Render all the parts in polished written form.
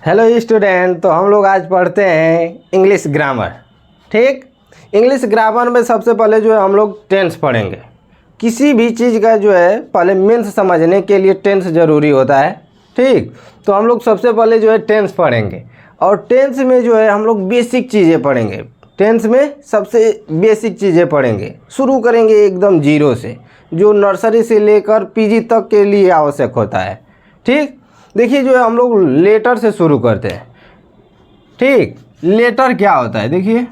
Hello student, तो हम लोग आज पढ़ते हैं इंग्लिश ग्रामर। ठीक, इंग्लिश ग्रामर में सबसे पहले जो है हम लोग टेंस पढ़ेंगे। किसी भी चीज़ का जो है पहले मीन्स समझने के लिए टेंस ज़रूरी होता है। ठीक, तो हम लोग सबसे पहले जो है टेंस पढ़ेंगे और टेंस में जो है हम लोग बेसिक चीज़ें पढ़ेंगे। टेंस में सबसे बेसिक चीज़ें पढ़ेंगे, शुरू करेंगे एकदम जीरो से, जो नर्सरी से लेकर पीजी तक के लिए आवश्यक होता है। ठीक, देखिए जो है हम लोग लेटर से शुरू करते हैं। ठीक, लेटर क्या होता है? देखिए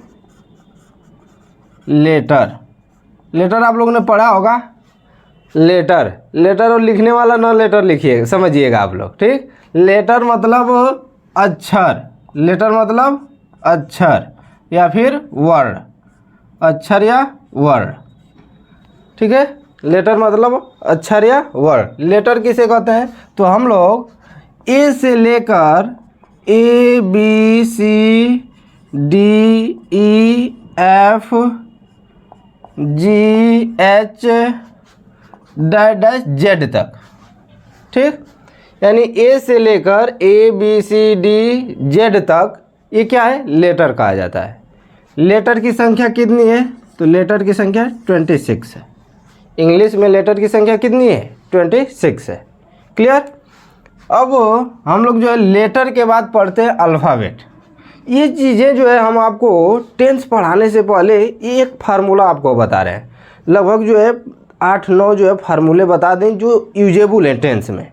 लेटर आप लोगों ने पढ़ा होगा। लेटर और लिखने वाला ना लेटर लिखिए, समझिएगा आप लोग। ठीक, लेटर मतलब अक्षर या फिर वर्ड, अक्षर या वर्ड। ठीक है, लेटर मतलब अक्षर या वर्ड। लेटर किसे कहते हैं? तो हम लोग ए से लेकर ABCDEF GHZ तक। ठीक, यानी ए से लेकर ABCDZ तक ये क्या है? लेटर कहा जाता है। लेटर की संख्या कितनी है? तो लेटर की संख्या 26 है। इंग्लिश में लेटर की संख्या कितनी है? 26 है। क्लियर? अब हम लोग जो है लेटर के बाद पढ़ते हैं अल्फ़ाबेट। ये चीज़ें जो है हम आपको टेंस पढ़ाने से पहले एक फार्मूला आपको बता रहे हैं। लगभग जो है 8-9 जो है फार्मूले बता दें जो यूजेबल है टेंस में।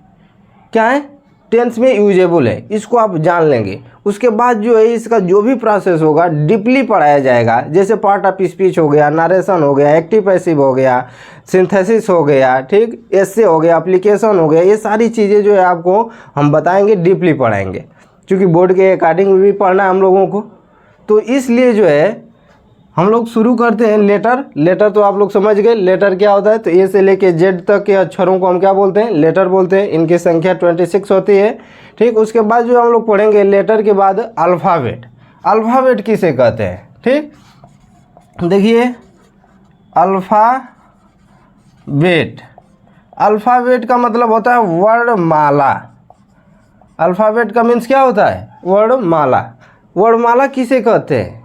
क्या है? टेंस में यूजेबल है, इसको आप जान लेंगे। उसके बाद जो है इसका जो भी प्रोसेस होगा डीपली पढ़ाया जाएगा। जैसे पार्ट ऑफ स्पीच हो गया, नरेशन हो गया, एक्टिव पैसिव हो गया, सिंथेसिस हो गया, ठीक, एसे हो गया, एप्लीकेशन हो गया। ये सारी चीज़ें जो है आपको हम बताएंगे, डीपली पढ़ाएंगे, क्योंकि बोर्ड के अकॉर्डिंग भी पढ़ना है हम लोगों को। तो इसलिए जो है हम लोग शुरू करते हैं लेटर तो आप लोग समझ गए लेटर क्या होता है। तो ए से लेके जेड तक के अक्षरों को हम क्या बोलते हैं? लेटर बोलते हैं। इनकी संख्या 26 होती है। ठीक, उसके बाद जो हम लोग पढ़ेंगे लेटर के बाद अल्फ़ाबेट किसे कहते हैं? ठीक, देखिए अल्फ़ाबेट का मतलब होता है वर्णमाला। अल्फ़ाबेट का मीन्स क्या होता है? वर्णमाला किसे कहते हैं?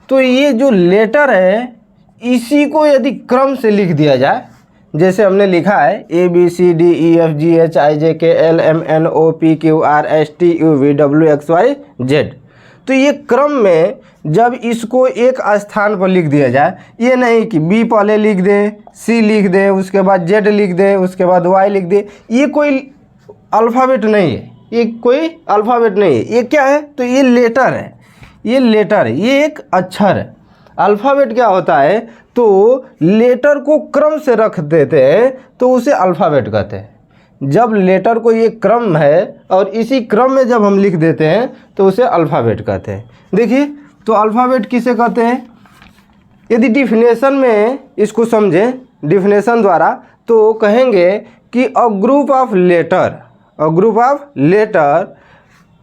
तो ये जो लेटर है इसी को यदि क्रम से लिख दिया जाए, जैसे हमने लिखा है ABCDEFGHIJKLMNOPQRSTUVWXYZ, तो ये क्रम में जब इसको एक स्थान पर लिख दिया जाए, ये नहीं कि B पहले लिख दे, C लिख दे, उसके बाद Z लिख दे, उसके बाद Y लिख दे, ये कोई अल्फ़ाबेट नहीं है। ये क्या है? तो ये लेटर है, ये एक अक्षर है। अल्फ़ाबेट क्या होता है? तो लेटर को क्रम से रख देते हैं तो उसे अल्फ़ाबेट कहते हैं। जब लेटर को ये क्रम है और इसी क्रम में जब हम लिख देते हैं तो उसे अल्फ़ाबेट कहते हैं। देखिए, तो अल्फ़ाबेट किसे कहते हैं? यदि डिफिनेशन में इसको समझें, डिफिनेशन द्वारा, तो कहेंगे कि a group of letter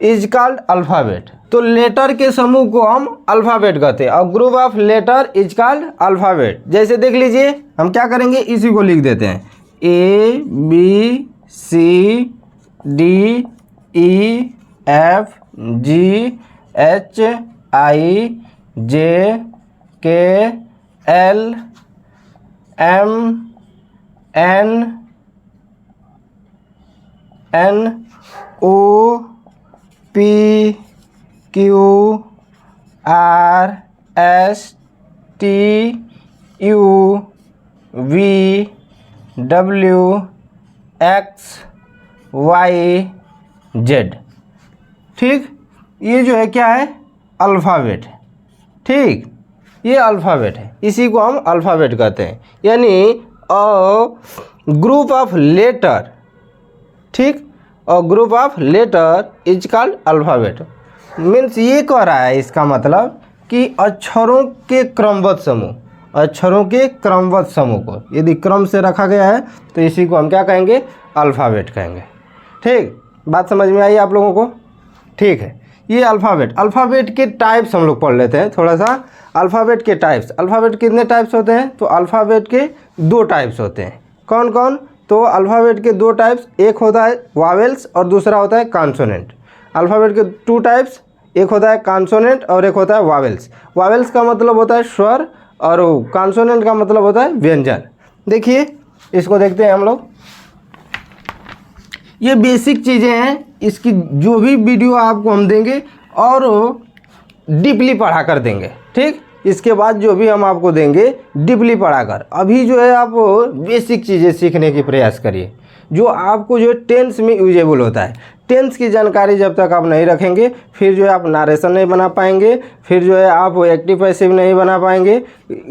is called alphabet. तो लेटर के समूह को हम अल्फ़ाबेट कहते हैं। A group of letter is called alphabet. जैसे देख लीजिए, हम क्या करेंगे, इसी को लिख देते हैं ABCDEFGHIJKLMNOPQRSTUVWXYZ। ठीक, ये जो है क्या है? अल्फ़ाबेट। ठीक, ये अल्फ़ाबेट है, इसी को हम अल्फ़ाबेट कहते हैं। यानी अ ग्रुप ऑफ लेटर, ठीक, a group of letter is called alphabet. Means ये कह रहा है, इसका मतलब कि अक्षरों के क्रमबद्ध समूह को यदि क्रम से रखा गया है तो इसी को हम क्या कहेंगे? अल्फ़ाबेट कहेंगे। ठीक, बात समझ में आई आप लोगों को? ठीक है, ये अल्फ़ाबेट के टाइप्स हम लोग पढ़ लेते हैं थोड़ा सा। अल्फ़ाबेट के टाइप्स, अल्फ़ाबेट कितने टाइप्स होते हैं? तो अल्फ़ाबेट के 2 टाइप्स होते हैं। कौन कौन? तो अल्फ़ाबेट के 2 टाइप्स, एक होता है वावेल्स और दूसरा होता है कॉन्सोनेंट। अल्फ़ाबेट के 2 टाइप्स, एक होता है कॉन्सोनेंट और एक होता है वावेल्स। वावेल्स का मतलब होता है स्वर और कॉन्सोनेंट का मतलब होता है व्यंजन। देखिए इसको देखते हैं हम लोग। ये बेसिक चीज़ें हैं, इसकी जो भी वीडियो आपको हम देंगे और डीपली पढ़ा कर देंगे, ठीक। इसके बाद जो भी हम आपको देंगे डीपली पढ़ाकर, अभी जो है आप बेसिक चीज़ें सीखने की प्रयास करिए जो आपको जो है टेंस में यूजेबल होता है। टेंस की जानकारी जब तक आप नहीं रखेंगे फिर जो है आप नारेशन नहीं बना पाएंगे, फिर जो है आप एक्टिव पैसिव नहीं बना पाएंगे,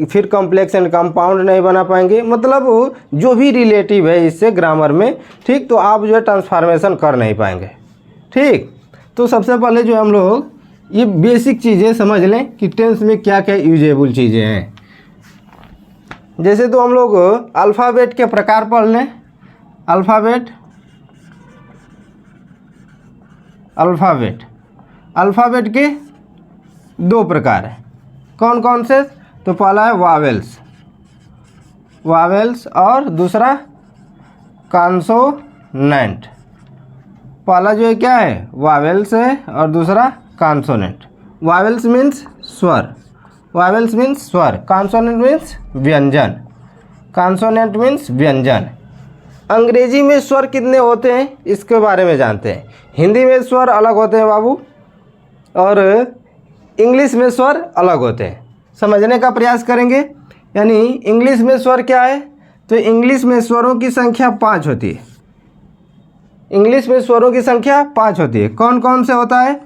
फिर कॉम्प्लेक्स एंड कंपाउंड नहीं बना पाएंगे, मतलब जो भी रिलेटिव है इससे ग्रामर में, ठीक, तो आप जो है ट्रांसफॉर्मेशन कर नहीं पाएंगे, ठीक। तो सबसे पहले जो हम लोग ये बेसिक चीज़ें समझ लें कि टेंस में क्या क्या यूजेबल चीज़ें हैं। जैसे तो हम लोग अल्फ़ाबेट के प्रकार पढ़ लें। अल्फ़ाबेट के 2 प्रकार हैं। कौन कौन से? तो पहला है वावेल्स और दूसरा कॉन्सोनेंट। पहला जो है क्या है, वावेल्स है और दूसरा कॉन्सोनेंट। वावेल्स मीन्स स्वर, कॉन्सोनेंट मीन्स व्यंजन। अंग्रेजी में स्वर कितने होते हैं इसके बारे में जानते हैं। हिंदी में स्वर अलग होते हैं बाबू और इंग्लिश में स्वर अलग होते हैं। समझने का प्रयास करेंगे। यानी इंग्लिश में स्वर क्या है, तो इंग्लिश में स्वरों की संख्या 5 होती है। कौन कौन से होता है?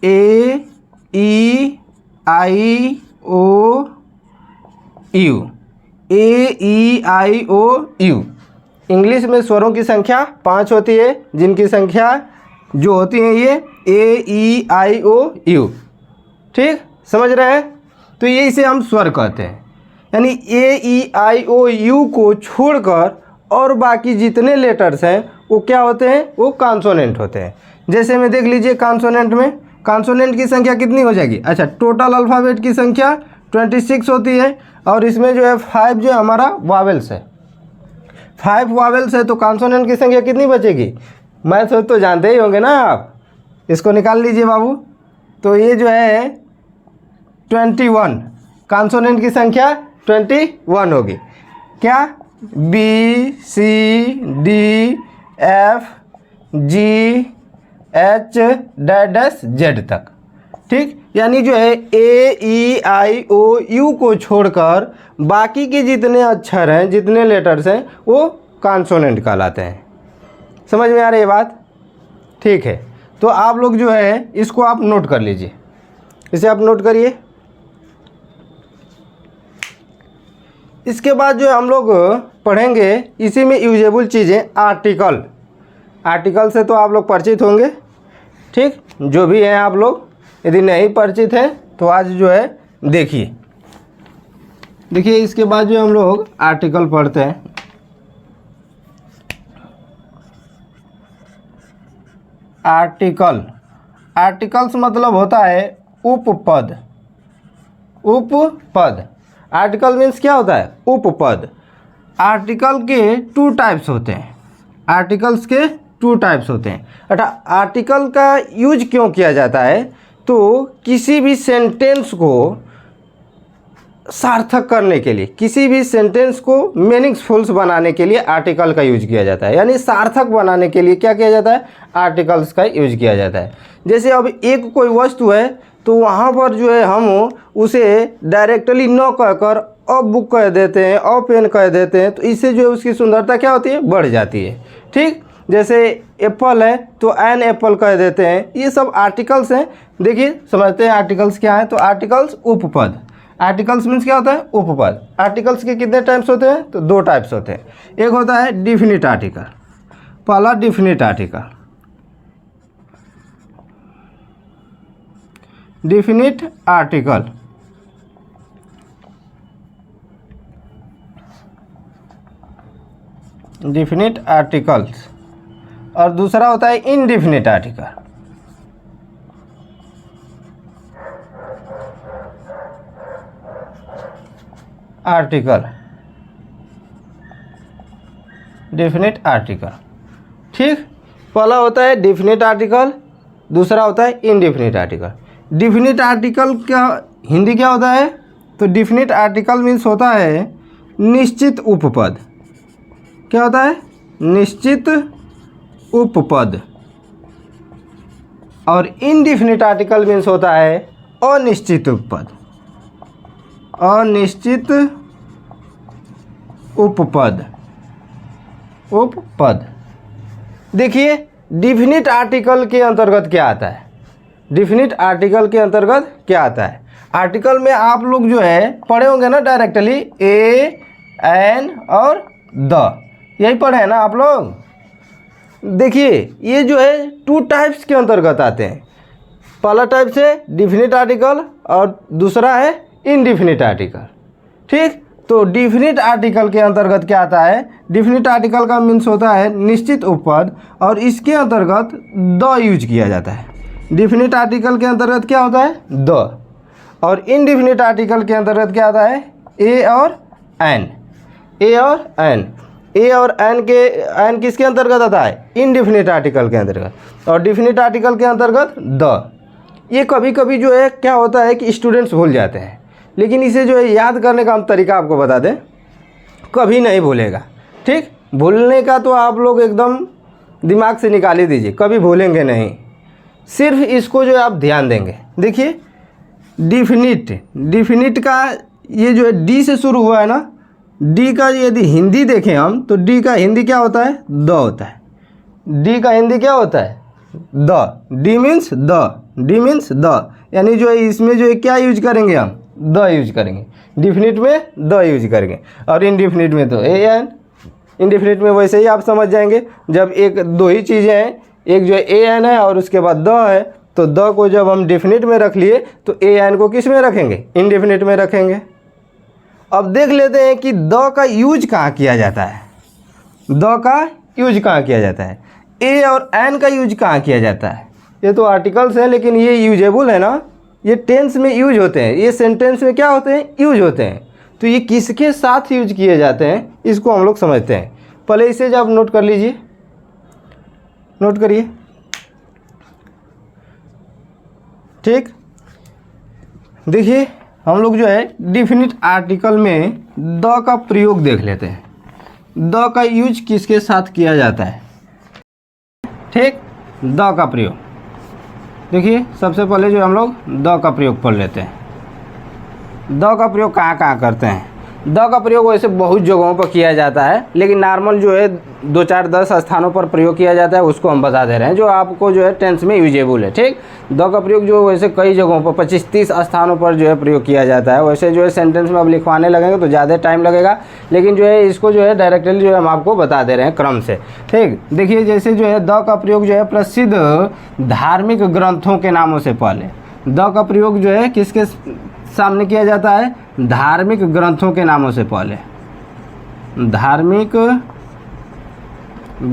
ए, ई, आई, ओ, यू। इंग्लिश में स्वरों की संख्या 5 होती है, जिनकी संख्या जो होती है ये ए, ई, आई, ओ, यू, ठीक, समझ रहे हैं। तो ये इसे हम स्वर कहते हैं। यानी ए, ई, आई, ओ, यू को छोड़कर और बाकी जितने लेटर्स हैं वो क्या होते हैं, वो कॉन्सोनेंट होते हैं। जैसे में देख लीजिए कॉन्सोनेंट की संख्या कितनी हो जाएगी। अच्छा, टोटल अल्फ़ाबेट की संख्या 26 होती है और इसमें जो है 5 जो हमारा वावेल्स है, 5 वावेल्स है, तो कॉन्सोनेंट की संख्या कितनी बचेगी? मैथ तो जानते ही होंगे ना आप, इसको निकाल लीजिए बाबू। तो ये जो है 21, कॉन्सोनेंट की संख्या 21 होगी। क्या? बी, सी, डी, एफ, जी, एच, डैश जेड तक, ठीक। यानी जो है ए, ई, आई, ओ, यू को छोड़कर बाकी के जितने अक्षर हैं, जितने लेटर्स हैं, वो कॉन्सोनेंट कहलाते हैं। समझ में आ रही है बात? ठीक है, तो आप लोग जो है इसको आप नोट कर लीजिए, इसे आप नोट करिए। इसके बाद जो हम लोग पढ़ेंगे इसी में यूजेबल चीज़ें, आर्टिकल से तो आप लोग परिचित होंगे, ठीक। जो भी हैं आप लोग, यदि नहीं परिचित हैं तो आज जो है देखिए इसके बाद जो हम लोग आर्टिकल पढ़ते हैं। आर्टिकल्स मतलब होता है उपपद। आर्टिकल मीन्स क्या होता है? उपपद। आर्टिकल के 2 टाइप्स होते हैं। अर्थात आर्टिकल का यूज क्यों किया जाता है, तो किसी भी सेंटेंस को सार्थक करने के लिए, किसी भी सेंटेंस को मीनिंगफुल बनाने के लिए आर्टिकल का यूज किया जाता है। यानी सार्थक बनाने के लिए क्या किया जाता है? आर्टिकल्स का यूज किया जाता है। जैसे अब एक कोई वस्तु है तो वहाँ पर जो है हम उसे डायरेक्टली न कहकर अ बुक कह देते हैं, अ पेन कह देते हैं, तो इससे जो है उसकी सुंदरता क्या होती है? बढ़ जाती है, ठीक। जैसे एप्पल है तो एन एप्पल कह देते हैं। ये सब आर्टिकल्स हैं। देखिए समझते हैं आर्टिकल्स क्या है। तो आर्टिकल्स उपपद। आर्टिकल्स मीन्स क्या होता है? उपपद। आर्टिकल्स के कितने टाइप्स होते हैं? तो 2 टाइप्स होते हैं। एक होता है डिफिनिट आर्टिकल। पहला डिफिनिट आर्टिकल्स और दूसरा होता है इनडिफिनिट डिफिनिट आर्टिकल, ठीक। पहला होता है डिफिनिट आर्टिकल दूसरा होता है इनडिफिनिट आर्टिकल। डिफिनिट आर्टिकल क्या हिंदी क्या होता है? तो डिफिनिट आर्टिकल मीन्स होता है निश्चित उपपद। क्या होता है? निश्चित उपपद। और इनडिफिनिट आर्टिकल मीन्स होता है अनिश्चित उपपद। अनिश्चित उपपद। उपपद। देखिए डिफिनिट आर्टिकल के अंतर्गत क्या आता है? डिफिनिट आर्टिकल के अंतर्गत क्या आता है? आर्टिकल में आप लोग जो है पढ़े होंगे ना डायरेक्टली, ए, एन और द, यही पढ़े हैं ना आप लोग। देखिए ये जो है 2 टाइप्स के अंतर्गत आते हैं। पहला टाइप से डिफिनिट आर्टिकल और दूसरा है इनडिफिनिट आर्टिकल। ठीक, तो डिफिनिट आर्टिकल के अंतर्गत क्या आता है? डिफिनिट आर्टिकल का मीन्स होता है निश्चित उपपद और इसके अंतर्गत द यूज किया जाता है। डिफिनिट आर्टिकल के अंतर्गत क्या होता है? द। और इनडिफिनिट आर्टिकल के अंतर्गत क्या आता है? ए और एन। ए और एन। ए और एन किसके अंतर्गत आता है? इनडिफिनिट आर्टिकल के अंतर्गत। और डिफिनिट आर्टिकल के अंतर्गत द। ये कभी कभी जो है क्या होता है कि स्टूडेंट्स भूल जाते हैं, लेकिन इसे जो है याद करने का हम तरीका आपको बता दें, कभी नहीं भूलेगा। ठीक, भूलने का तो आप लोग एकदम दिमाग से निकाल ही दीजिए, कभी भूलेंगे नहीं। सिर्फ इसको जो है आप ध्यान देंगे। देखिए डिफिनिट का ये जो है डी से शुरू हुआ है ना, डी का यदि हिंदी देखें हम तो डी का हिंदी क्या होता है? द होता है। डी का हिंदी क्या होता है? The. D means the. D means the, यानी जो है इसमें जो है क्या यूज करेंगे हम? द यूज करेंगे। डिफिनिट में द यूज करेंगे और इनडिफिनिट में तो ए एन। इनडिफिनिट में वैसे ही आप समझ जाएंगे, जब एक दो ही चीज़ें हैं, एक जो है ए एन है और उसके बाद द है, तो द को जब हम डिफिनिट में रख लिए तो ए एन को किस में रखेंगे? इनडिफिनिट में रखेंगे। अब देख लेते हैं कि द का यूज कहाँ किया जाता है। द का यूज कहाँ किया जाता है? ए और एन का यूज कहाँ किया जाता है? ये तो आर्टिकल्स हैं लेकिन ये यूजेबल है ना, ये टेंस में यूज होते हैं, ये सेंटेंस में क्या होते हैं? यूज होते हैं। तो ये किसके साथ यूज किए जाते हैं इसको हम लोग समझते हैं। पहले इसे जब नोट कर लीजिए, नोट करिए। ठीक, देखिए हम लोग जो है डिफिनिट आर्टिकल में द का प्रयोग देख लेते हैं। द का यूज किसके साथ किया जाता है? ठीक, द का प्रयोग देखिए, सबसे पहले जो हम लोग द का प्रयोग पढ़ लेते हैं। द का प्रयोग कहाँ कहाँ करते हैं? द का प्रयोग वैसे बहुत जगहों पर किया जाता है, लेकिन नॉर्मल जो है 2 4 10 स्थानों पर प्रयोग किया जाता है, उसको हम बता दे रहे हैं जो आपको जो है टेंस में यूजेबल है। ठीक, द का प्रयोग जो वैसे कई जगहों पर 25-30 स्थानों पर जो है प्रयोग किया जाता है। वैसे जो है सेंटेंस में अब लिखवाने लगेंगे तो ज़्यादा टाइम लगेगा, लेकिन जो है इसको जो है डायरेक्टली जो है हम आपको बता दे रहे हैं क्रम से। ठीक, देखिए जैसे जो है द का प्रयोग जो है प्रसिद्ध धार्मिक ग्रंथों के नामों से पहले, द का प्रयोग जो है किसके सामने किया जाता है? धार्मिक ग्रंथों के नामों से पहले। धार्मिक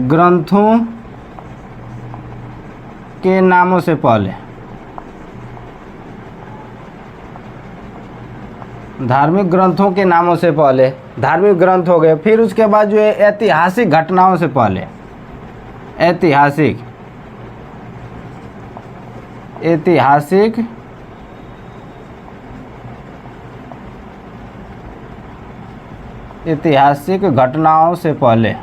ग्रंथों के नामों से पहले। धार्मिक ग्रंथों के नामों से पहले, धार्मिक ग्रंथ हो गए। फिर उसके बाद जो है ऐतिहासिक घटनाओं से पहले। ऐतिहासिक ऐतिहासिक घटनाओं से पहले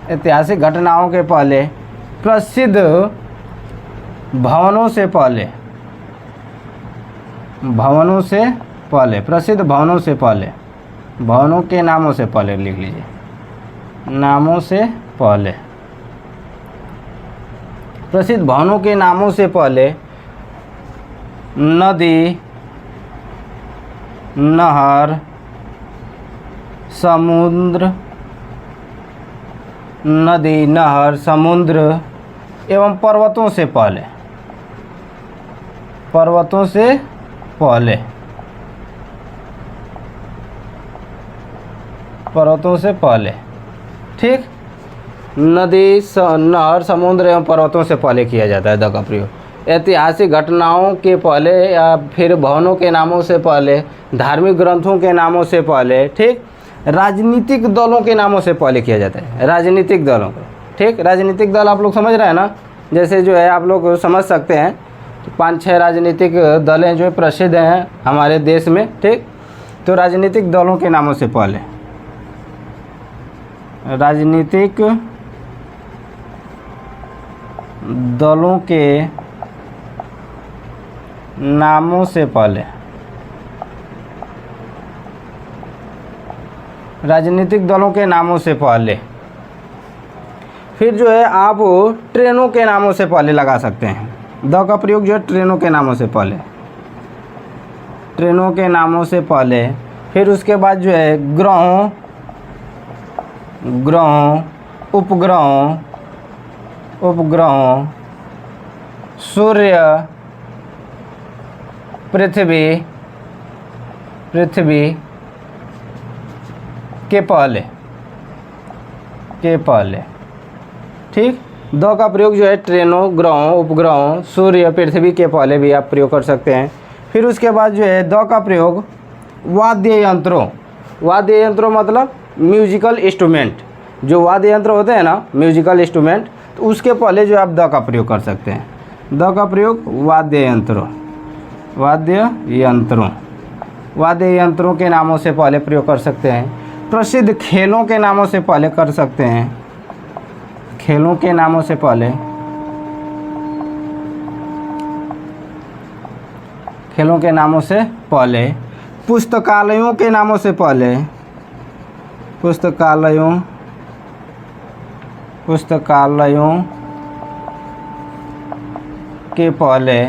ऐतिहासिक घटनाओं के पहले। प्रसिद्ध भवनों से पहले। प्रसिद्ध भवनों से पहले, भवनों के नामों से पहले लिख लीजिए, नामों से पहले। प्रसिद्ध भवनों के नामों से पहले नदी, नहर, समुद्र, नदी, नहर, समुद्र एवं पर्वतों से पहले। पर्वतों से पहले, पर्वतों से पहले। ठीक, नदी, नहर, समुद्र एवं पर्वतों से पहले किया जाता है द का प्रयोग। ऐतिहासिक घटनाओं के पहले या फिर भवनों के नामों से पहले, धार्मिक ग्रंथों के नामों से पहले। ठीक, राजनीतिक दलों के नामों से पहले किया जाता है, राजनीतिक दलों को। ठीक, राजनीतिक दल आप लोग समझ रहे हैं ना, जैसे जो है आप लोग समझ सकते हैं 5-6 राजनीतिक दलें जो प्रसिद्ध हैं हमारे देश में। ठीक, तो राजनीतिक दलों के नामों से पहले, राजनीतिक दलों के नामों से पहले, राजनीतिक दलों के नामों से पहले। फिर जो है आप ट्रेनों के नामों से पहले लगा सकते हैं। द का प्रयोग जो है ट्रेनों के नामों से पहले, ट्रेनों के नामों से पहले। फिर उसके बाद जो है ग्रहों, ग्रहों, उपग्रहों, उपग्रहों, सूर्य, पृथ्वी, पृथ्वी के पहले, के पहले। ठीक, द का प्रयोग जो है ट्रेनों, ग्रहों, उपग्रहों, सूर्य, पृथ्वी के पहले भी आप प्रयोग कर सकते हैं। फिर उसके बाद जो है द का प्रयोग वाद्य यंत्रों, वाद्य यंत्रों मतलब म्यूजिकल इंस्ट्रूमेंट, जो वाद्य यंत्र होते हैं ना म्यूजिकल इंस्ट्रूमेंट, तो उसके पहले जो आप द का प्रयोग कर सकते हैं। द का प्रयोग वाद्य यंत्रों, वाद्य यंत्रों, वाद्य यंत्रों के नामों से पहले प्रयोग कर सकते हैं। प्रसिद्ध खेलों के नामों से पहले कर सकते हैं, खेलों के नामों से पहले, खेलों के नामों से पहले। पुस्तकालयों के नामों से पहले, पुस्तकालयों, पुस्तकालयों के पहले।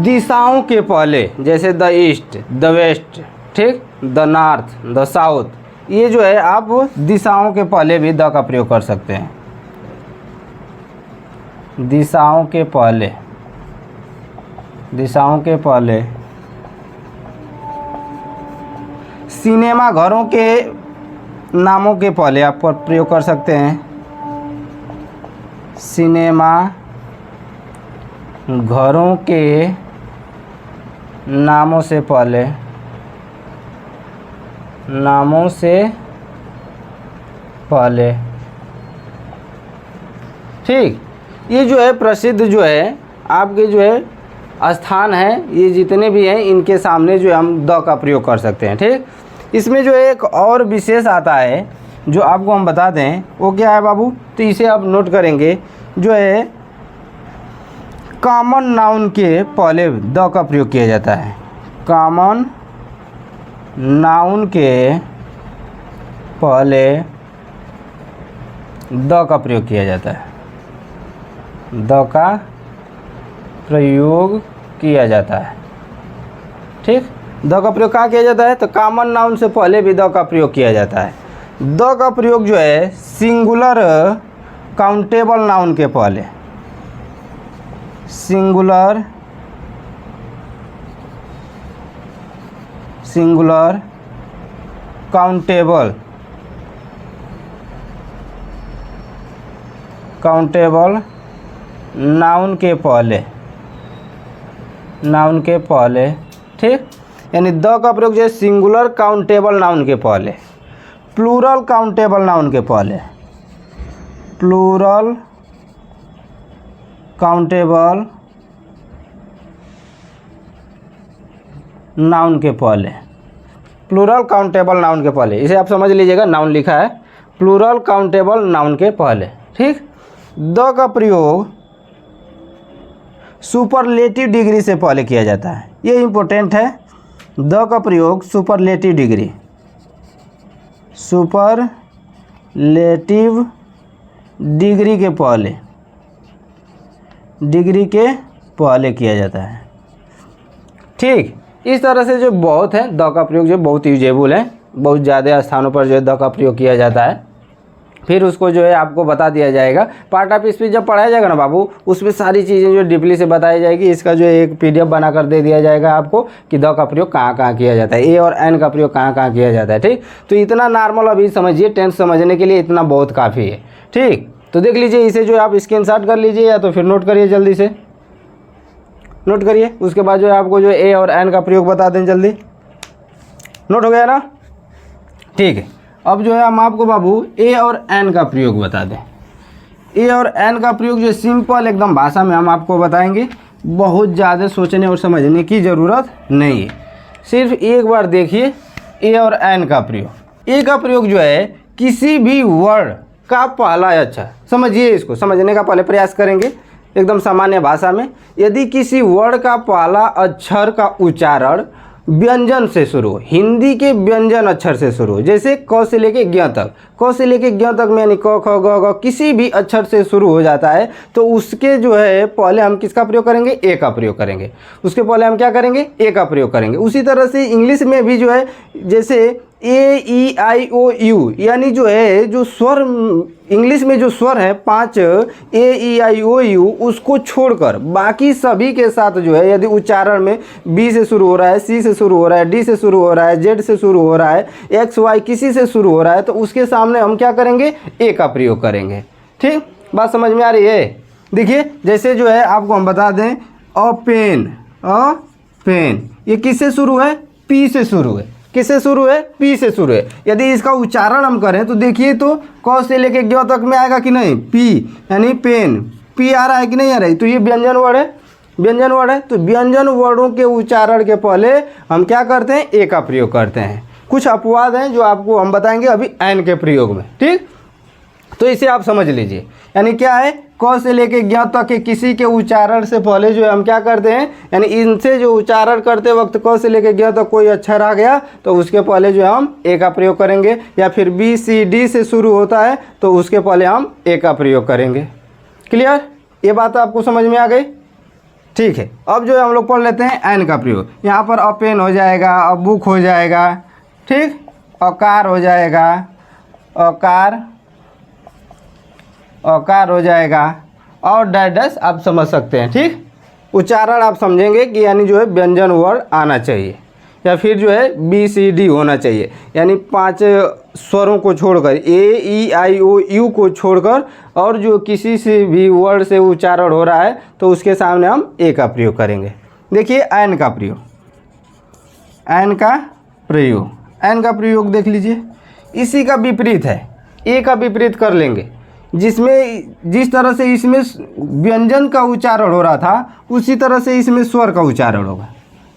दिशाओं के पहले, जैसे द ईस्ट, द वेस्ट, ठीक, द नॉर्थ, द साउथ, ये जो है आप दिशाओं के पहले भी द का प्रयोग कर सकते हैं। दिशाओं के पहले, दिशाओं के पहले। सिनेमा घरों के नामों के पहले आप प्रयोग कर सकते हैं। सिनेमा घरों के नामों से पहले, नामों से पहले। ठीक, ये जो है प्रसिद्ध जो है आपके जो है स्थान है, ये जितने भी हैं इनके सामने जो है हम द का प्रयोग कर सकते हैं। ठीक, इसमें जो एक और विशेष आता है जो आपको हम बता दें, वो क्या है बाबू, तो इसे आप नोट करेंगे, जो है कॉमन नाउन के पहले द का प्रयोग किया जाता है। कॉमन नाउन के पहले द का प्रयोग किया जाता है, द का प्रयोग किया जाता है। ठीक, द का प्रयोग कहाँ किया जाता है, तो कॉमन नाउन से पहले भी द का प्रयोग किया जाता है। द का प्रयोग जो है सिंगुलर काउंटेबल नाउन के पहले, singular, singular countable, countable noun के पहले, नाउन के पहले। ठीक, यानी द का प्रयोग जो है सिंगुलर काउंटेबल नाउन के पहले, प्लूरल काउंटेबल नाउन के पहले, प्लूरल काउंटेबल नाउन के पहले, प्लूरल काउंटेबल नाउन के पहले, इसे आप समझ लीजिएगा, नाउन लिखा है प्लूरल काउंटेबल नाउन के पहले। ठीक, द का प्रयोग सुपरलेटिव डिग्री से पहले किया जाता है, ये इम्पोर्टेंट है। द का प्रयोग सुपरलेटिव डिग्री, सुपरलेटिव डिग्री के पहले, डिग्री के पहले किया जाता है। ठीक, इस तरह से जो बहुत है द का प्रयोग जो बहुत यूजेबल है, बहुत ज़्यादा स्थानों पर जो है द का प्रयोग किया जाता है। फिर उसको जो है आपको बता दिया जाएगा, पार्ट ऑफ स्पीच जब पढ़ाया जाएगा ना बाबू, उसमें सारी चीज़ें जो डीपली से बताई जाएगी। इसका जो एक PDF बना कर दे दिया जाएगा आपको कि द का प्रयोग कहाँ कहाँ किया जाता है, ए और एन का प्रयोग कहाँ कहाँ किया जाता है। ठीक, तो इतना नॉर्मल अभी समझिए, टेंथ समझने के लिए इतना बहुत काफ़ी है। ठीक, तो देख लीजिए, इसे जो आप स्क्रीनशॉट कर लीजिए या तो फिर नोट करिए, जल्दी से नोट करिए। उसके बाद जो है आपको जो ए और एन का प्रयोग बता दें जल्दी। नोट हो गया ना? ठीक है, अब जो है हम आपको बाबू ए और एन का प्रयोग बता दें। ए और एन का प्रयोग जो सिंपल एकदम भाषा में हम आपको बताएंगे, बहुत ज़्यादा सोचने और समझने की ज़रूरत नहीं है। सिर्फ एक बार देखिए ए और एन का प्रयोग। ए का प्रयोग जो है किसी भी वर्ड का पहला अक्षर, समझिए इसको, समझने का पहले प्रयास करेंगे एकदम सामान्य भाषा में। यदि किसी वर्ड का पहला अक्षर का उच्चारण व्यंजन से शुरू हो, हिंदी के व्यंजन अक्षर से शुरू हो, जैसे क से लेके ज्ञ तक, क से लेके ज्ञ तक में यानी क ख ग घ किसी भी अक्षर से शुरू हो जाता है तो उसके जो है पहले हम किसका प्रयोग करेंगे? ए का प्रयोग करेंगे। उसके पहले हम क्या करेंगे? ए का प्रयोग करेंगे। उसी तरह से इंग्लिश में भी जो है जैसे ए ई आई ओ यू, यानी जो है जो स्वर इंग्लिश में जो स्वर है 5 ए ई आई ओ यू, उसको छोड़कर बाकी सभी के साथ जो है यदि उच्चारण में बी से शुरू हो रहा है, सी से शुरू हो रहा है, डी से शुरू हो रहा है, जेड से शुरू हो रहा है, एक्स वाई किसी से शुरू हो रहा है तो उसके सामने हम क्या करेंगे? ए का प्रयोग करेंगे। ठीक, बात समझ में आ रही है? देखिए जैसे जो है आपको हम बता दें अ पेन, ये किससे शुरू है? पी से शुरू है। किससे शुरू है? पी से शुरू है। यदि इसका उच्चारण हम करें तो देखिए तो क से लेके ज्ञ तक में आएगा कि नहीं? पी यानी पेन, पी आ रहा है कि नहीं आ रहा है? तो ये व्यंजन वर्ड है, व्यंजन वर्ड है। तो व्यंजन वर्डों के उच्चारण के पहले हम क्या करते हैं? ए का प्रयोग करते हैं। कुछ अपवाद हैं जो आपको हम बताएंगे अभी एन के प्रयोग में। ठीक, तो इसे आप समझ लीजिए, यानी क्या है? क से लेके ज्ञ तक के किसी के उच्चारण से पहले जो है हम क्या करते हैं, यानी इनसे जो उच्चारण करते वक्त क से लेके ज्ञ तक कोई अक्षर आ गया तो उसके पहले जो है हम ए का प्रयोग करेंगे। या फिर बी सी डी से शुरू होता है तो उसके पहले हम ए का प्रयोग करेंगे। क्लियर? ये बात आपको समझ में आ गई? ठीक है, अब जो है हम लोग पढ़ लेते हैं एन का प्रयोग। यहाँ पर अ पेन हो जाएगा, अ बुक हो जाएगा, ठीक, अकार हो जाएगा, अकार हो जाएगा और डैश आप समझ सकते हैं। ठीक, उच्चारण आप समझेंगे कि यानी जो है व्यंजन वर्ड आना चाहिए या फिर जो है बी सी डी होना चाहिए, यानी 5 स्वरों को छोड़कर ए ई आई ओ यू को छोड़कर और जो किसी से भी वर्ड से उच्चारण हो रहा है तो उसके सामने हम ए का प्रयोग करेंगे। देखिए एन का प्रयोग, एन का प्रयोग, एन का प्रयोग देख लीजिए, इसी का विपरीत है। ए का विपरीत कर लेंगे, जिसमें जिस तरह से इसमें व्यंजन का उच्चारण हो रहा था उसी तरह से इसमें स्वर का उच्चारण होगा।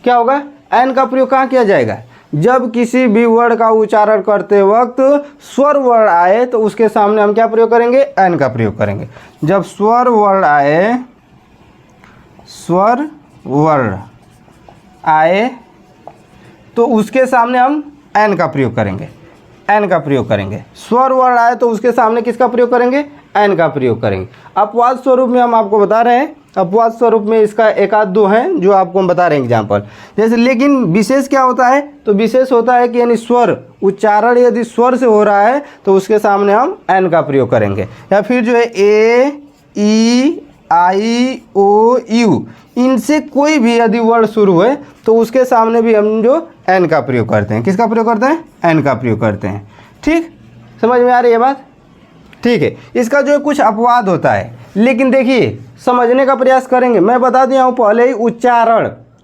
क्या होगा? एन का प्रयोग कहाँ किया जाएगा? जब किसी भी वर्ड का उच्चारण करते वक्त स्वर वर्ड आए तो उसके सामने हम क्या प्रयोग करेंगे? एन का प्रयोग करेंगे। जब स्वर वर्ड आए, स्वर वर्ड आए तो उसके सामने हम एन का प्रयोग करेंगे, एन का प्रयोग करेंगे। स्वर वर्ण आए तो उसके सामने किसका प्रयोग करेंगे? एन का प्रयोग करेंगे। अपवाद स्वरूप में हम आपको बता रहे हैं, अपवाद स्वरूप में इसका एक आध दो हैं जो आपको हम बता रहे हैं एग्जाम्पल जैसे। लेकिन विशेष क्या होता है? तो विशेष होता है कि यानी स्वर उच्चारण यदि स्वर से हो रहा है तो उसके सामने हम एन का प्रयोग करेंगे। या फिर जो है ए ई आई ओ यू, इनसे कोई भी यदि वर्ड शुरू है तो उसके सामने भी हम जो एन का प्रयोग करते हैं। किसका प्रयोग करते हैं? एन का प्रयोग करते हैं। ठीक, समझ में आ रही है बात? ठीक है, इसका जो है कुछ अपवाद होता है, लेकिन देखिए समझने का प्रयास करेंगे। मैं बता दिया हूँ पहले ही,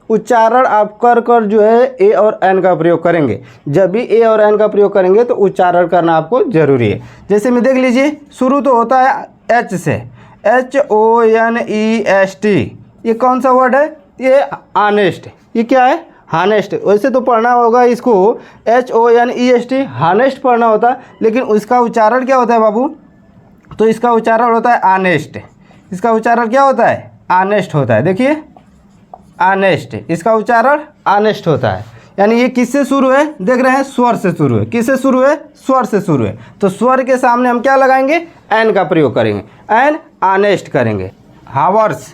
उच्चारण आप कर जो है ए और एन का प्रयोग करेंगे। जब भी ए और एन का प्रयोग करेंगे तो उच्चारण करना आपको जरूरी है। जैसे में देख लीजिए, शुरू तो होता है एच से, HONEST, ये कौन सा वर्ड है? ये ऑनेस्ट। ये क्या है? हानेस्ट। वैसे तो पढ़ना होगा इसको HONEST, हानेस्ट पढ़ना होता है, लेकिन उसका उच्चारण क्या होता है बाबू? तो इसका उच्चारण होता है ऑनेस्ट। इसका उच्चारण क्या होता है? ऑनेस्ट होता है। देखिए ऑनेस्ट, इसका उच्चारण ऑनेस्ट होता है। यानी ये किससे शुरू है? देख रहे हैं, स्वर से शुरू है। किससे शुरू है? स्वर से शुरू है। तो स्वर के सामने हम क्या लगाएंगे? एन का प्रयोग करेंगे, एन ऑनेस्ट करेंगे। हावर्स,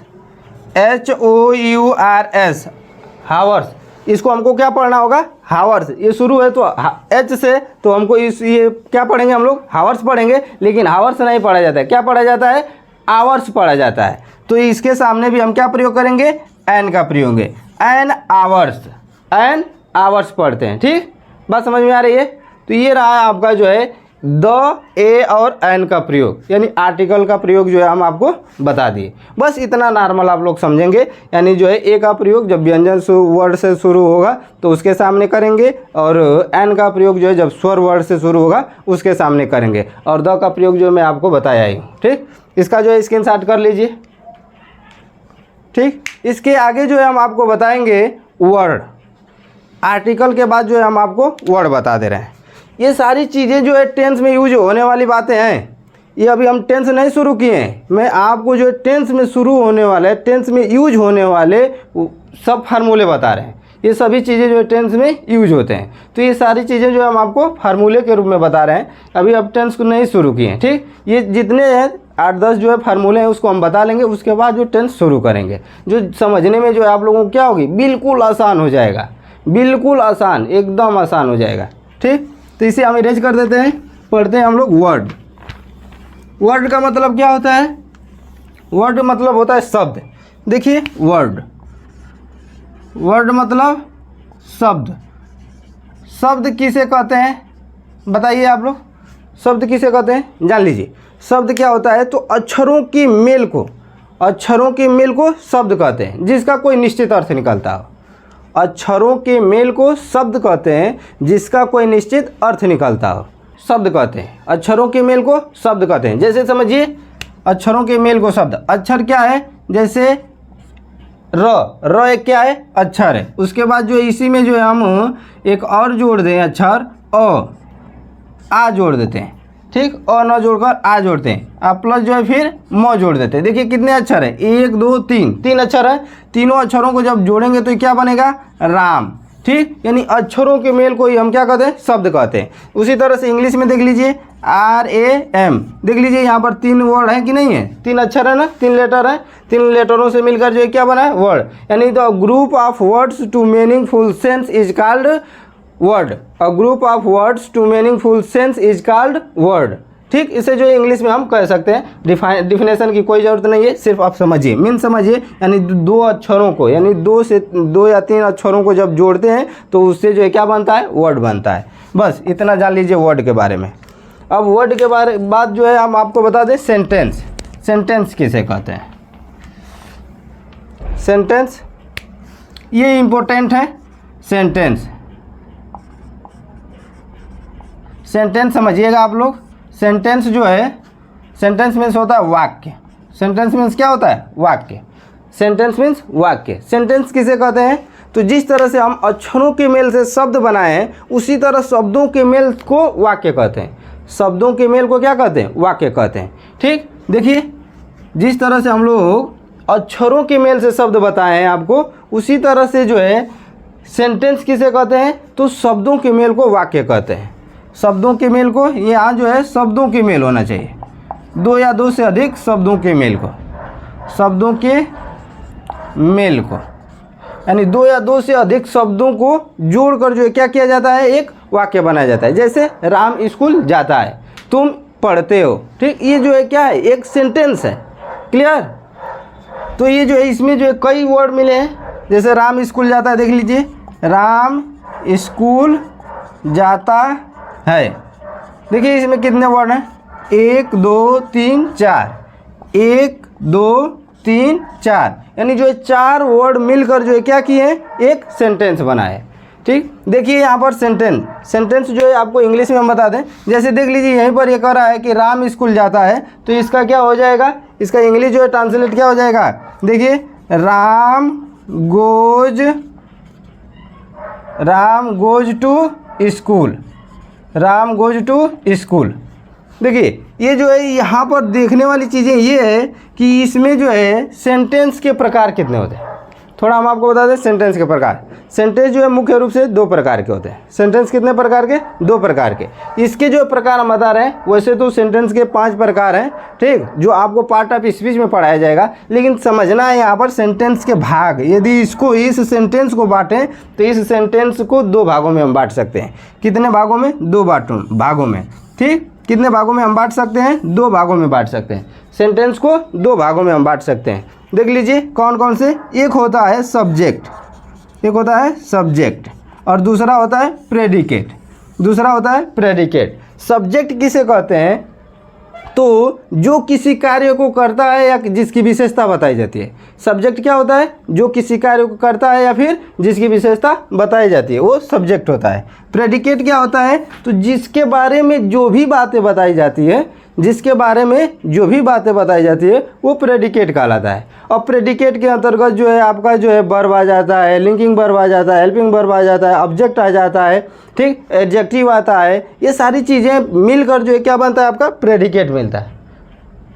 HOURS, हावर्स, इसको हमको क्या पढ़ना होगा? हावर्स। ये शुरू है तो एच से, तो हमको ये क्या पढ़ेंगे हम लोग? हावर्स पढ़ेंगे। लेकिन हावर्स नहीं पढ़ा जाता है, क्या पढ़ा जाता है? आवर्स पढ़ा जाता है। तो इसके सामने भी हम क्या प्रयोग करेंगे? एन का प्रयोग है, एन आवर्स, एन आवर्स पढ़ते हैं। ठीक, बात समझ में आ रही है? तो ये रहा आपका जो है द, ए और एन का प्रयोग, यानी आर्टिकल का प्रयोग जो है हम आपको बता दिए। बस इतना नॉर्मल आप लोग समझेंगे। यानी जो है ए का प्रयोग जब व्यंजन वर्ड से शुरू होगा तो उसके सामने करेंगे, और एन का प्रयोग जो है जब स्वर वर्ड से शुरू होगा उसके सामने करेंगे, और द का प्रयोग जो मैं आपको बताया ही हूँ। ठीक, इसका जो है स्क्रीनशॉट कर लीजिए। ठीक, इसके आगे जो है हम आपको बताएंगे वर्ड। आर्टिकल के बाद जो है हम आपको वर्ड बता दे रहे हैं। ये सारी चीज़ें जो है टेंस में यूज होने वाली बातें हैं। ये अभी हम टेंस नहीं शुरू किए हैं, मैं आपको जो टेंस में शुरू होने वाले, टेंस में यूज होने वाले सब फार्मूले बता रहे हैं। ये सभी चीज़ें जो है टेंस में यूज होते हैं, तो ये सारी चीज़ें जो हम आपको फार्मूले के रूप में बता रहे हैं। अभी अब टेंस को नहीं शुरू किए हैं। ठीक, ये जितने हैं 8-10 जो है फार्मूले हैं उसको हम बता लेंगे, उसके बाद जो टेंस शुरू करेंगे, जो समझने में जो है आप लोगों को क्या होगी, बिल्कुल आसान हो जाएगा, बिल्कुल आसान, एकदम आसान हो जाएगा। ठीक, तो इसे हम इरेज कर देते हैं। पढ़ते हैं हम लोग वर्ड। वर्ड का मतलब क्या होता है? वर्ड मतलब होता है शब्द। देखिए वर्ड, वर्ड मतलब शब्द। शब्द किसे कहते हैं बताइए आप लोग, शब्द किसे कहते हैं जान लीजिए। शब्द क्या होता है? तो अक्षरों की मेल को, अक्षरों के मेल को शब्द कहते हैं, जिसका कोई निश्चित अर्थ निकलता हो। अक्षरों के मेल को शब्द कहते हैं, जिसका कोई निश्चित अर्थ निकलता हो, शब्द कहते हैं। अक्षरों के मेल को शब्द कहते हैं। जैसे समझिए, अक्षरों के मेल को शब्द, अक्षर क्या है? जैसे र एक क्या है? अक्षर है। उसके बाद जो इसी में जो है हम एक और जोड़ दें अक्षर, आ जोड़ देते हैं। ठीक, और न जोड़कर आ जोड़ते हैं, आप प्लस जो है फिर म जोड़ देते हैं। देखिए कितने अक्षर है? 1 2 3, 3 अक्षर है। तीनों अक्षरों को जब जोड़ेंगे तो क्या बनेगा? राम। ठीक, यानी अक्षरों के मेल को ही हम क्या कहते हैं? शब्द कहते हैं। उसी तरह से इंग्लिश में देख लीजिए, RAM, देख लीजिए यहाँ पर 3 वर्ड है कि नहीं है? 3 अक्षर है ना, 3 लेटर है। 3 लेटरों से मिलकर जो है क्या बना है? वर्ड। यानी the group of words to meaningful sense is called word. A group of words to meaningful sense is called word. ठीक, इसे जो है इंग्लिश में हम कह सकते हैं। डिफिनेशन की कोई ज़रूरत नहीं है, सिर्फ आप समझिए, मीन समझिए। यानी 2 अक्षरों को, यानी 2 या 3 अक्षरों को जब जोड़ते हैं तो उससे जो है क्या बनता है? वर्ड बनता है। बस इतना जान लीजिए वर्ड के बारे में। अब वर्ड के बाद जो है हम आपको बता दें सेंटेंस। सेंटेंस किसे कहते हैं? सेंटेंस, ये इम्पोर्टेंट है। सेंटेंस, सेंटेंस समझिएगा आप लोग। सेंटेंस जो है, सेंटेंस मीन्स होता है वाक्य। सेंटेंस मीन्स क्या होता है? वाक्य। सेंटेंस मीन्स वाक्य। सेंटेंस किसे कहते हैं? तो जिस तरह से हम अक्षरों के मेल से शब्द बनाए हैं, उसी तरह शब्दों के मेल को वाक्य कहते हैं। शब्दों के मेल को क्या कहते हैं? वाक्य कहते हैं। ठीक, देखिए जिस तरह से हम लोग अक्षरों के मेल से शब्द बताए हैं आपको, उसी तरह से जो है सेंटेंस किसे कहते हैं? तो शब्दों के मेल को वाक्य कहते हैं। शब्दों के मेल को, यहाँ जो है शब्दों के मेल होना चाहिए, 2 या 2 से अधिक शब्दों के मेल को, शब्दों के मेल को, यानी 2 या 2 से अधिक शब्दों को जोड़कर जो है क्या किया जाता है? एक वाक्य बनाया जाता है। जैसे राम स्कूल जाता है, तुम पढ़ते हो। ठीक, ये जो है क्या है? एक सेंटेंस है। क्लियर? तो ये जो है इसमें जो है कई वर्ड मिले हैं। जैसे राम स्कूल जाता है, देख लीजिए, राम स्कूल जाता है। देखिए इसमें कितने वर्ड हैं? 1 2 3 4, 1 2 3 4, यानी जो है 4 वर्ड मिलकर जो है क्या किए हैं? एक सेंटेंस बनाए। ठीक, देखिए यहाँ पर सेंटेंस जो है आपको इंग्लिश में हम बता दें। जैसे देख लीजिए यहीं पर ये कह रहा है कि राम स्कूल जाता है, तो इसका क्या हो जाएगा? इसका इंग्लिश जो है ट्रांसलेट क्या हो जाएगा? देखिए, Ram goes to school, Ram goes to school. देखिए ये जो है यहाँ पर देखने वाली चीज़ें ये है कि इसमें जो है सेंटेंस के प्रकार कितने होते हैं। थोड़ा हम आपको बता दें सेंटेंस के प्रकार। सेंटेंस जो है मुख्य रूप से 2 प्रकार के होते हैं। सेंटेंस कितने प्रकार के? 2 प्रकार के। इसके जो प्रकार हम बता रहे हैं, वैसे तो सेंटेंस के 5 प्रकार हैं। ठीक, जो आपको पार्ट ऑफ स्पीच में पढ़ाया जाएगा, लेकिन समझना है यहाँ पर सेंटेंस के भाग। यदि इसको, इस सेंटेंस को बांटें तो इस सेंटेंस को 2 भागों में हम बांट सकते हैं। कितने भागों में? 2 भागों में। ठीक, कितने भागों में हम बांट सकते हैं? 2 भागों में बांट सकते हैं। सेंटेंस को 2 भागों में हम बांट सकते हैं। देख लीजिए कौन कौन से। एक होता है सब्जेक्ट, एक होता है सब्जेक्ट, और दूसरा होता है प्रेडिकेट, दूसरा होता है प्रेडिकेट। सब्जेक्ट किसे कहते हैं? तो जो किसी कार्य को करता है या जिसकी विशेषता बताई जाती है। सब्जेक्ट क्या होता है? जो किसी कार्य को करता है या फिर जिसकी विशेषता बताई जाती है, वो सब्जेक्ट होता है। प्रेडिकेट क्या होता है? तो जिसके बारे में जो भी बातें बताई जाती है, जिसके बारे में जो भी बातें बताई जाती है वो प्रेडिकेट कहलाता है। और प्रेडिकेट के अंतर्गत जो है आपका जो है वर्ब आ जाता है, लिंकिंग वर्ब आ जाता है, हेल्पिंग वर्ब आ जाता है, ऑब्जेक्ट आ जाता है, ठीक, एडजेक्टिव आता है। ये सारी चीज़ें मिलकर जो है क्या बनता है? आपका प्रेडिकेट मिलता है,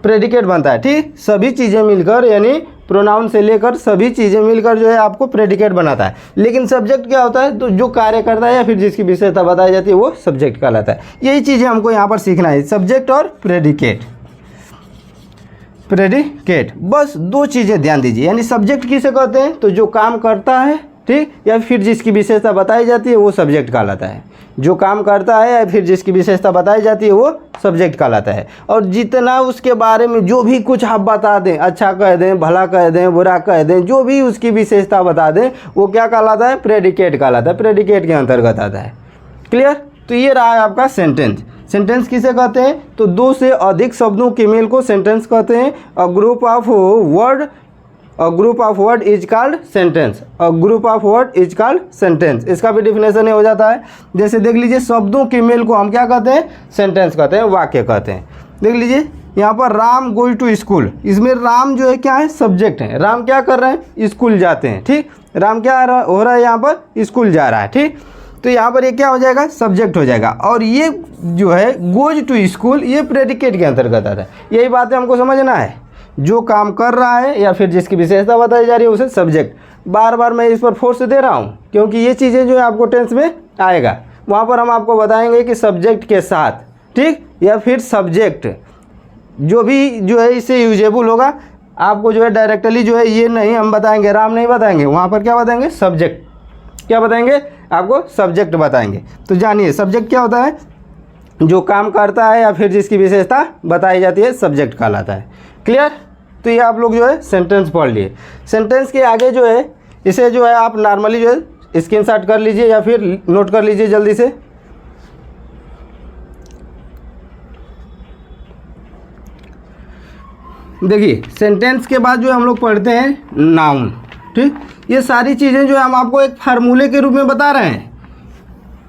प्रेडिकेट बनता है। ठीक, सभी चीज़ें मिलकर यानी प्रोनाउन से लेकर सभी चीज़ें मिलकर जो है आपको प्रेडिकेट बनाता है। लेकिन सब्जेक्ट क्या होता है? तो जो कार्य करता है या फिर जिसकी विशेषता बताई जाती है वो सब्जेक्ट कहलाता है। यही चीज़ें हमको यहाँ पर सीखना है, सब्जेक्ट और प्रेडिकेट। प्रेडिकेट, बस दो चीज़ें ध्यान दीजिए। यानी सब्जेक्ट किसे कहते हैं? तो जो काम करता है, ठीक, या फिर जिसकी विशेषता बताई जाती है वो सब्जेक्ट कहलाता है। जो काम करता है या फिर जिसकी विशेषता बताई जाती है वो सब्जेक्ट कहलाता है। और जितना उसके बारे में जो भी कुछ आप बता दें, अच्छा कह दें, भला कह दें, बुरा कह दें, जो भी उसकी विशेषता बता दें वो क्या कहलाता है? प्रेडिकेट कहलाता है, प्रेडिकेट के अंतर्गत आता है। क्लियर? तो ये रहा है आपका सेंटेंस। सेंटेंस किसे कहते हैं? तो दो से अधिक शब्दों के मेल को सेंटेंस कहते हैं। A group of word, a group of word is called sentence. A group of word is called sentence. इसका भी डिफिनेशन हो जाता है। जैसे देख लीजिए, शब्दों के मेल को हम क्या कहते हैं? सेंटेंस कहते हैं, वाक्य कहते हैं। देख लीजिए यहाँ पर राम गोइंग टू स्कूल, इसमें राम जो है क्या है? सब्जेक्ट है। राम क्या कर रहे हैं? स्कूल जाते हैं। ठीक, राम क्या हो रहा है? यहाँ पर स्कूल जा रहा है। ठीक, तो यहाँ पर ये क्या हो जाएगा? सब्जेक्ट हो जाएगा। और ये जो है गोज टू स्कूल, ये प्रेडिकेट के अंतर्गत आता है। यही बात है हमको समझना है। जो काम कर रहा है या फिर जिसकी विशेषता बताई जा रही है उसे सब्जेक्ट। बार बार मैं इस पर फोर्स दे रहा हूँ क्योंकि ये चीज़ें जो है आपको टेंस में आएगा, वहाँ पर हम आपको बताएंगे कि सब्जेक्ट के साथ, ठीक, या फिर सब्जेक्ट जो भी जो है इससे यूजेबल होगा। आपको जो है डायरेक्टली जो है ये नहीं हम बताएंगे, राम नहीं बताएंगे, वहाँ पर क्या बताएंगे? सब्जेक्ट। क्या बताएंगे? आपको सब्जेक्ट बताएंगे। तो जानिए सब्जेक्ट क्या होता है? जो काम करता है या फिर जिसकी विशेषता बताई जाती है सब्जेक्ट कहलाता है। क्लियर? तो ये आप लोग जो है सेंटेंस पढ़ लिए। सेंटेंस के आगे जो है इसे जो है आप नॉर्मली जो है स्क्रीनशॉट कर लीजिए या फिर नोट कर लीजिए जल्दी से। देखिए सेंटेंस के बाद जो हम लोग पढ़ते हैं नाउन। ठीक, ये सारी चीज़ें जो है हम आपको एक फार्मूले के रूप में बता रहे हैं।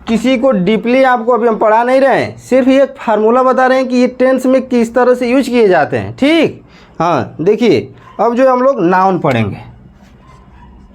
किसी को डीपली आपको अभी हम पढ़ा नहीं रहे हैं, सिर्फ ये एक फार्मूला बता रहे हैं कि ये टेंस में किस तरह से यूज किए जाते हैं। ठीक, हाँ देखिए अब जो हम लोग नाउन पढ़ेंगे।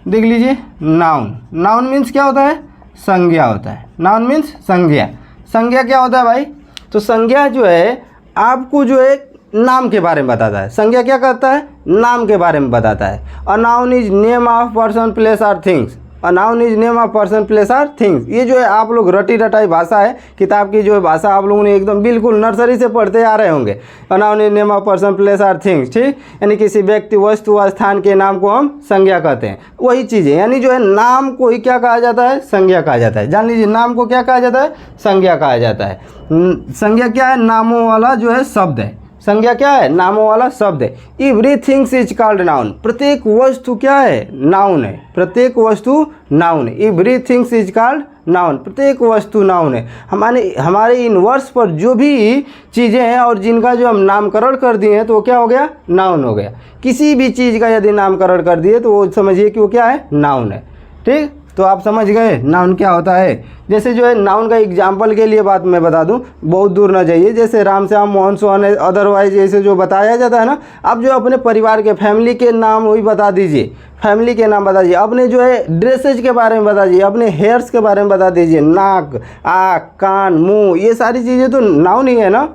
देख लीजिए नाउन। नाउन मीन्स क्या होता है? संज्ञा होता है। नाउन मीन्स संज्ञा। संज्ञा क्या होता है भाई? तो संज्ञा जो है आपको जो है नाम के बारे में बताता है। संज्ञा क्या करता है? नाम के बारे में बताता है। A noun is name of person place और things. A noun is name of person place और थिंग्स। ये जो है आप लोग रटी रटाई भाषा है, किताब की जो है भाषा आप लोगों ने एकदम बिल्कुल नर्सरी से पढ़ते आ रहे होंगे। अ noun is name of person place और थिंग्स। ठीक, यानी किसी व्यक्ति, वस्तु, स्थान के नाम को हम संज्ञा कहते हैं। वही चीज़ें, यानी जो है नाम को ही क्या कहा जाता है? संज्ञा कहा जाता है। जान लीजिए नाम को क्या कहा जाता है? संज्ञा कहा जाता है। संज्ञा क्या है? नामों वाला जो है शब्द है। संज्ञा क्या है? नामों वाला शब्द है। Everything's is called noun. प्रत्येक वस्तु क्या है? नाउन है। प्रत्येक वस्तु नाउन है। Everything's is called noun. प्रत्येक वस्तु नाउन है। हमारे इन वर्ड्स पर जो भी चीज़ें हैं और जिनका जो हम नामकरण कर दिए हैं तो वो क्या हो गया? नाउन हो गया। किसी भी चीज़ का यदि नामकरण कर दिए तो वो समझिए कि वो क्या है? नाउन है। ठीक, तो आप समझ गए नाउन क्या होता है। जैसे जो है नाउन का एग्जाम्पल के लिए बात मैं बता दूं, बहुत दूर ना जाइए। जैसे राम श्याम मोहन सोहन अदरवाइज ऐसे जो बताया जाता है ना, आप जो अपने परिवार के फैमिली के नाम वही बता दीजिए। फैमिली के नाम बता दीजिए। अपने जो है ड्रेसेज के बारे में बता दीजिए, अपने हेयर्स के बारे में बता दीजिए। नाक, आँख, कान, मुँह, ये सारी चीज़ें तो नाउन ही है ना।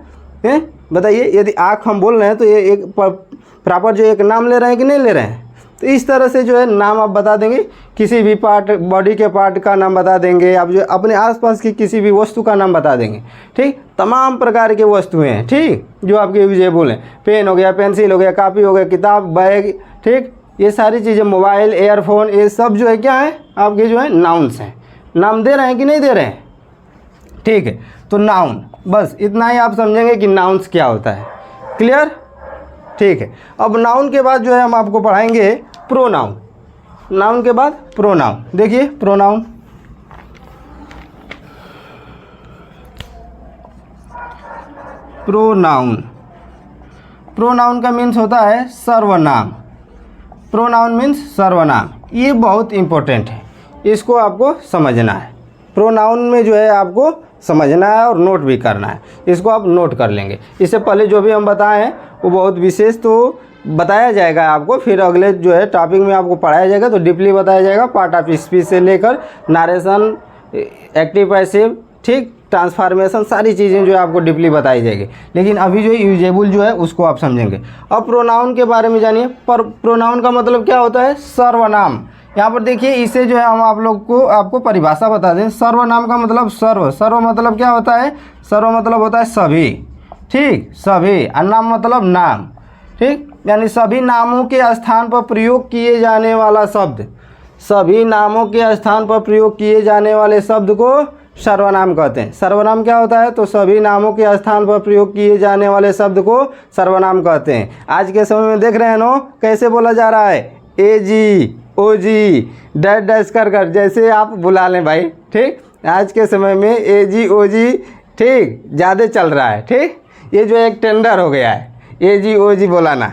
हैं बताइए, यदि आँख हम बोल रहे हैं तो ये एक प्रॉपर जो एक नाम ले रहे हैं कि नहीं ले रहे हैं? तो इस तरह से जो है नाम आप बता देंगे। किसी भी पार्ट, बॉडी के पार्ट का नाम बता देंगे। आप जो अपने आसपास की किसी भी वस्तु का नाम बता देंगे। ठीक, तमाम प्रकार के वस्तुएं हैं, ठीक, जो आपके यूजेबल हैं। पेन हो गया, पेंसिल हो गया, कॉपी हो गया, किताब, बैग, ठीक, ये सारी चीज़ें, मोबाइल, एयरफोन, ये सब जो है क्या है? आपके जो है नाउन्स हैं। नाम दे रहे हैं कि नहीं दे रहे हैं? ठीक है, तो नाउन, बस इतना ही आप समझेंगे कि नाउन्स क्या होता है। क्लियर? ठीक है। अब नाउन के बाद जो है हम आपको पढ़ाएंगे प्रोनाउन। नाउन के बाद प्रोनाउन। देखिए प्रोनाउन, प्रोनाउन। प्रोनाउन का मीन्स होता है सर्वनाम। प्रोनाउन मीन्स सर्वनाम। ये बहुत इम्पोर्टेंट है, इसको आपको समझना है। प्रोनाउन में जो है आपको समझना है और नोट भी करना है। इसको आप नोट कर लेंगे। इससे पहले जो भी हम बताए हैं वो बहुत विशेष तो बताया जाएगा आपको, फिर अगले जो है टॉपिक में आपको पढ़ाया जाएगा तो डीपली बताया जाएगा। पार्ट ऑफ स्पीच से लेकर नारेशन, एक्टिव पैसिव, ठीक, ट्रांसफॉर्मेशन, सारी चीज़ें जो है आपको डीपली बताई जाएगी। लेकिन अभी जो यूजेबल जो है उसको आप समझेंगे। अब प्रोनाउन के बारे में जानिए। पर प्रोनाउन का मतलब क्या होता है? सर्वनाम। यहाँ पर देखिए, इसे जो है हम आप लोग को आपको परिभाषा बता दें। सर्वनाम का मतलब सर्व। सर्व मतलब क्या होता है? सर्व मतलब होता है सभी, ठीक, सभी। और नाम मतलब नाम, ठीक, यानी सभी नामों के स्थान पर प्रयोग किए जाने वाला शब्द। सभी नामों के स्थान पर प्रयोग किए जाने वाले शब्द को सर्वनाम कहते हैं। सर्वनाम क्या होता है? तो सभी नामों के स्थान पर प्रयोग किए जाने वाले शब्द को सर्वनाम कहते हैं। आज के समय में देख रहे हैं नो कैसे बोला जा रहा है? ए जी, ओ जी, डैश डैश कर जैसे आप बुला लें भाई, ठीक। आज के समय में ए जी, ओ जी, ठीक, ज़्यादा चल रहा है, ठीक। ये जो एक टेंडर हो गया है, ए जी, ओ जी बोलाना,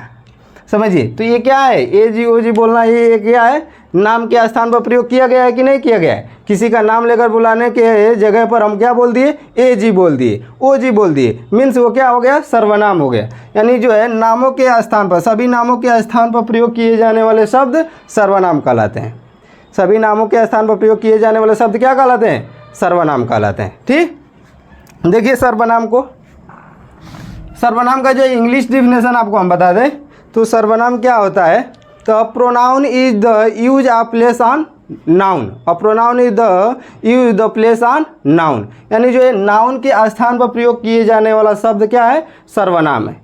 समझिए। तो ये क्या है? ए जी, ओ जी बोलना, ये क्या है? नाम के स्थान पर प्रयोग किया गया है कि नहीं किया गया है? किसी का नाम लेकर बुलाने के जगह पर हम क्या बोल दिए? ए जी बोल दिए, ओ जी बोल दिए, मीन्स वो क्या हो गया? सर्वनाम हो गया। यानी जो है नामों के स्थान पर, सभी नामों के स्थान पर प्रयोग किए जाने वाले शब्द सर्वनाम कहलाते हैं। सभी नामों के स्थान पर प्रयोग किए जाने वाले शब्द क्या कहलाते हैं? सर्वनाम कहलाते हैं, ठीक। देखिए सर्वनाम को, सर्वनाम का जो इंग्लिश डिफिनेशन आपको हम बता दें तो सर्वनाम क्या होता है? तो pronoun is the use of place on noun. और pronoun is the use the place on noun, यानी जो है नाउन के स्थान पर प्रयोग किए जाने वाला शब्द क्या है? सर्वनाम है।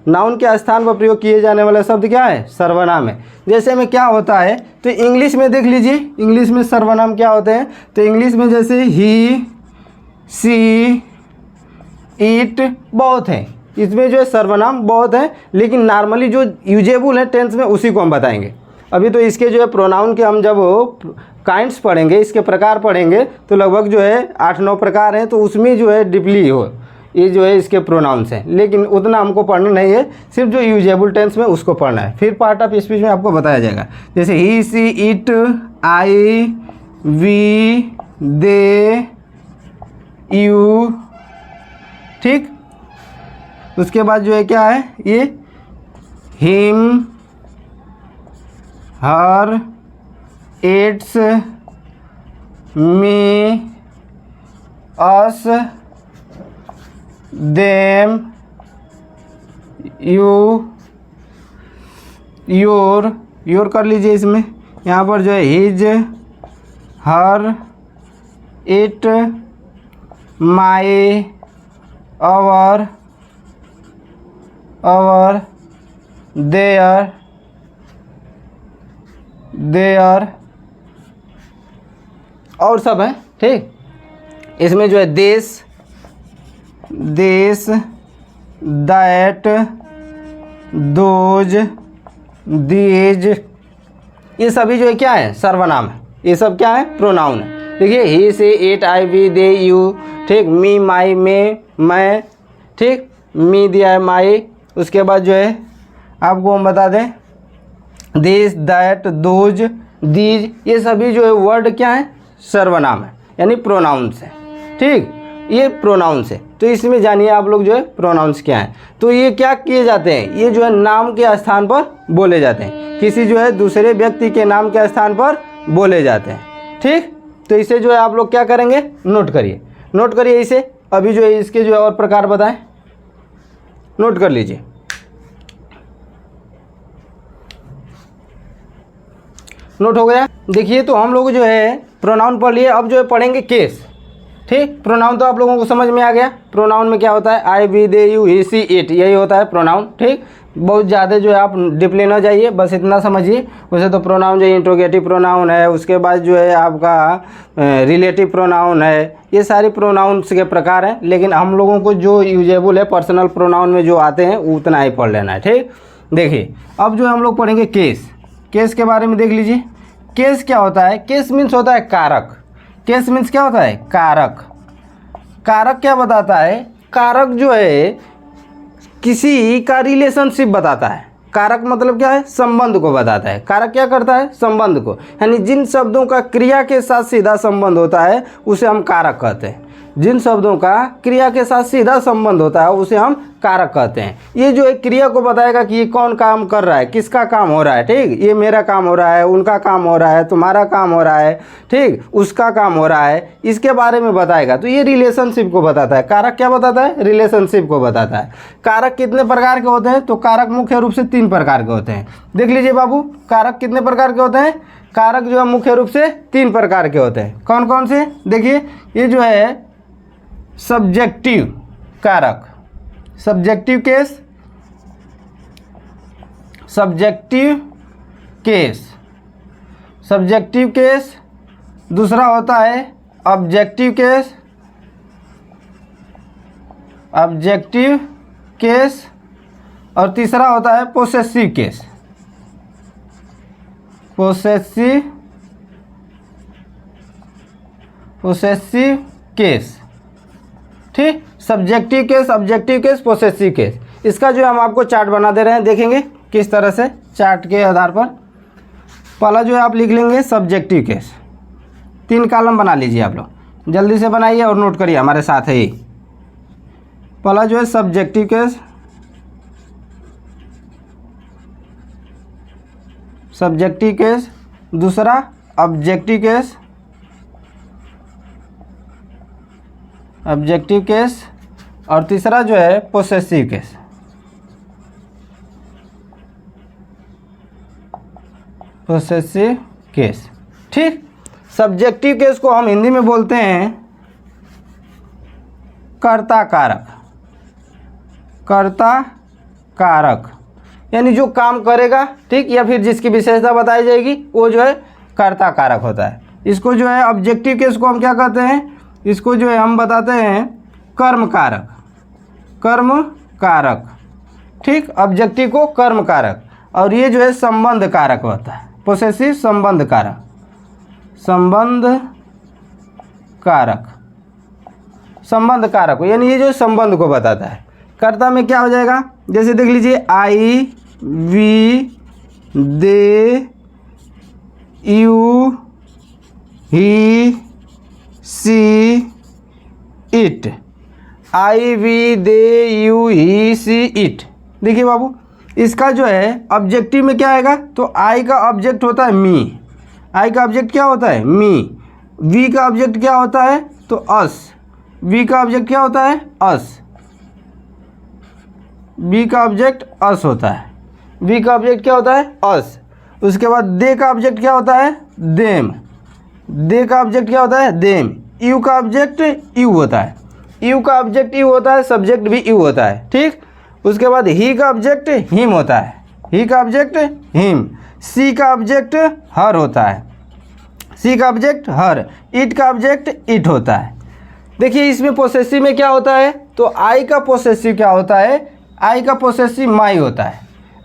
नाउन के स्थान पर प्रयोग किए जाने वाला शब्द क्या है? सर्वनाम है। जैसे में क्या होता है तो इंग्लिश में देख लीजिए, इंग्लिश में सर्वनाम क्या होते हैं? तो इंग्लिश में जैसे ही, सी, इट बहुत है, इसमें जो है सर्वनाम बहुत है। लेकिन नॉर्मली जो यूजेबल है टेंस में उसी को हम बताएंगे। अभी तो इसके जो है प्रोनाउन के हम जब काइंड्स पढ़ेंगे, इसके प्रकार पढ़ेंगे तो लगभग जो है 8-9 प्रकार हैं, तो उसमें जो है डीपली हो ये जो है इसके प्रोनाउंस हैं। लेकिन उतना हमको पढ़ना नहीं है, सिर्फ जो यूजेबल टेंस में उसको पढ़ना है। फिर पार्ट ऑफ स्पीच में आपको बताया जाएगा। जैसे he, she, it, I, we, they, you, ठीक। उसके बाद जो है क्या है? ये him, her, its, me, us, them, you, your कर लीजिए। इसमें यहाँ पर जो है his, her, it, my, our, their और सब है, ठीक। इसमें जो है देश, दैट, दोज, दीज, ये सभी जो है क्या है? सर्वनाम है। ये सब क्या है? प्रोनाउन है। देखिए he, she, it, I, we, they, you, ठीक, मी, माई, मैं, ठीक, मी दिया है, माई। उसके बाद जो है आपको हम बता दें दिस, दैट, दोज, दीज, ये सभी जो है वर्ड क्या है? सर्वनाम है, यानी प्रोनाउंस है, ठीक। ये प्रोनाउंस है। तो इसमें जानिए आप लोग जो है प्रोनाउंस क्या है। तो ये क्या किए जाते हैं? ये जो है नाम के स्थान पर बोले जाते हैं, किसी जो है दूसरे व्यक्ति के नाम के स्थान पर बोले जाते हैं, ठीक। तो इसे जो है आप लोग क्या करेंगे? नोट करिए इसे। अभी जो है इसके जो है और प्रकार बताएं, नोट कर लीजिए। नोट हो गया? देखिए तो हम लोग जो है प्रोनाउन पढ़ लिए, अब जो है पढ़ेंगे केस, ठीक। प्रोनाउन तो आप लोगों को समझ में आ गया। प्रोनाउन में क्या होता है? I, we, they, you, he, she, it, यही होता है प्रोनाउन, ठीक। बहुत ज़्यादा जो है आप डीपली ना जाइए, बस इतना समझिए। वैसे तो प्रोनाउन जो इंट्रोगेटिव प्रोनाउन है, उसके बाद जो है आपका रिलेटिव प्रोनाउन है, ये सारे प्रोनाउंस के प्रकार हैं। लेकिन हम लोगों को जो यूजेबल है पर्सनल प्रोनाउन में जो आते हैं उतना ही पढ़ लेना है, ठीक। देखिए अब जो हम लोग पढ़ेंगे केस के बारे में देख लीजिए। केस क्या होता है? केस मीन्स होता है कारक। केस मीन्स क्या होता है? कारक। कारक क्या बताता है? कारक जो है किसी का रिलेशनशिप बताता है। कारक मतलब क्या है? संबंध को बताता है। कारक क्या करता है? संबंध को, यानी जिन शब्दों का क्रिया के साथ सीधा संबंध होता है उसे हम कारक कहते हैं। जिन शब्दों का क्रिया के साथ सीधा संबंध होता है उसे हम कारक कहते हैं। ये जो एक क्रिया को बताएगा कि ये कौन काम कर रहा है, किसका काम हो रहा है, ठीक, ये मेरा काम हो रहा है, उनका काम हो रहा है, तुम्हारा काम हो रहा है, ठीक, उसका काम हो रहा है, इसके बारे में बताएगा। तो ये रिलेशनशिप को बताता है। कारक क्या बताता है? रिलेशनशिप को बताता है। कारक कितने प्रकार के होते हैं? तो कारक मुख्य रूप से 3 प्रकार के होते हैं। देख लीजिए बाबू, कारक कितने प्रकार के होते हैं? कारक जो है मुख्य रूप से 3 प्रकार के होते हैं। कौन कौन से? देखिए, ये जो है सब्जेक्टिव कारक, subjective case, subjective case, subjective case. दूसरा होता है ऑब्जेक्टिव केस, ऑब्जेक्टिव केस। और तीसरा होता है पोसेसिव केस, पोसेसिव केस, ठीक। Subjective case, objective case, possessive case. इसका जो हम आपको चार्ट बना दे रहे हैं, देखेंगे किस तरह से। चार्ट के आधार पर पहला जो है आप लिख लेंगे सब्जेक्टिव केस। 3 कॉलम बना लीजिए आप लोग, जल्दी से बनाइए और नोट करिए हमारे साथ है ही। पहला जो है सब्जेक्टिव केस, सब्जेक्टिव केस। दूसरा ऑब्जेक्टिव केस, ऑब्जेक्टिव केस। और तीसरा जो है पोसेसिव केस, पोसेसिव केस, ठीक। सब्जेक्टिव केस को हम हिंदी में बोलते हैं कर्ता कारक, कर्ता कारक, यानी जो काम करेगा, ठीक, या फिर जिसकी विशेषता बताई जाएगी वो जो है कर्ता कारक होता है। इसको जो है ऑब्जेक्टिव केस को हम क्या कहते हैं? इसको जो है हम बताते हैं कर्म कारक, कर्म कारक, ठीक। ऑब्जेक्टिव को कर्म कारक। और ये जो है संबंध कारक होता है, पोसेसिव संबंध कारक, संबंध कारक, संबंध कारक, यानी ये जो संबंध को बताता है। कर्ता में क्या हो जाएगा? जैसे देख लीजिए, I, we, they, you, he, she, it. I, we, they, you, he, she, it. देखिए बाबू, इसका जो है ऑब्जेक्टिव में क्या आएगा? तो आई का ऑब्जेक्ट होता है मी, आई का ऑब्जेक्ट क्या होता है? मी। वी का ऑब्जेक्ट क्या होता है? तो अस। वी का ऑब्जेक्ट क्या होता है? अस। बी का ऑब्जेक्ट अस होता है। वी का ऑब्जेक्ट क्या होता है? अस। उसके बाद दे का ऑब्जेक्ट क्या होता है? देम। दे का ऑब्जेक्ट क्या होता है? देम। यू का ऑब्जेक्ट यू होता है। यू का ऑब्जेक्ट यू होता है, सब्जेक्ट भी यू होता है, ठीक। उसके बाद ही का ऑब्जेक्ट हिम होता है, ही का ऑब्जेक्ट हिम। सी का ऑब्जेक्ट हर होता है, सी का ऑब्जेक्ट हर। इट का ऑब्जेक्ट इट होता है। देखिए इसमें पोसेसिव में क्या होता है? तो आई का पोसेसिव क्या होता है? आई का पोसेसिव माई होता है,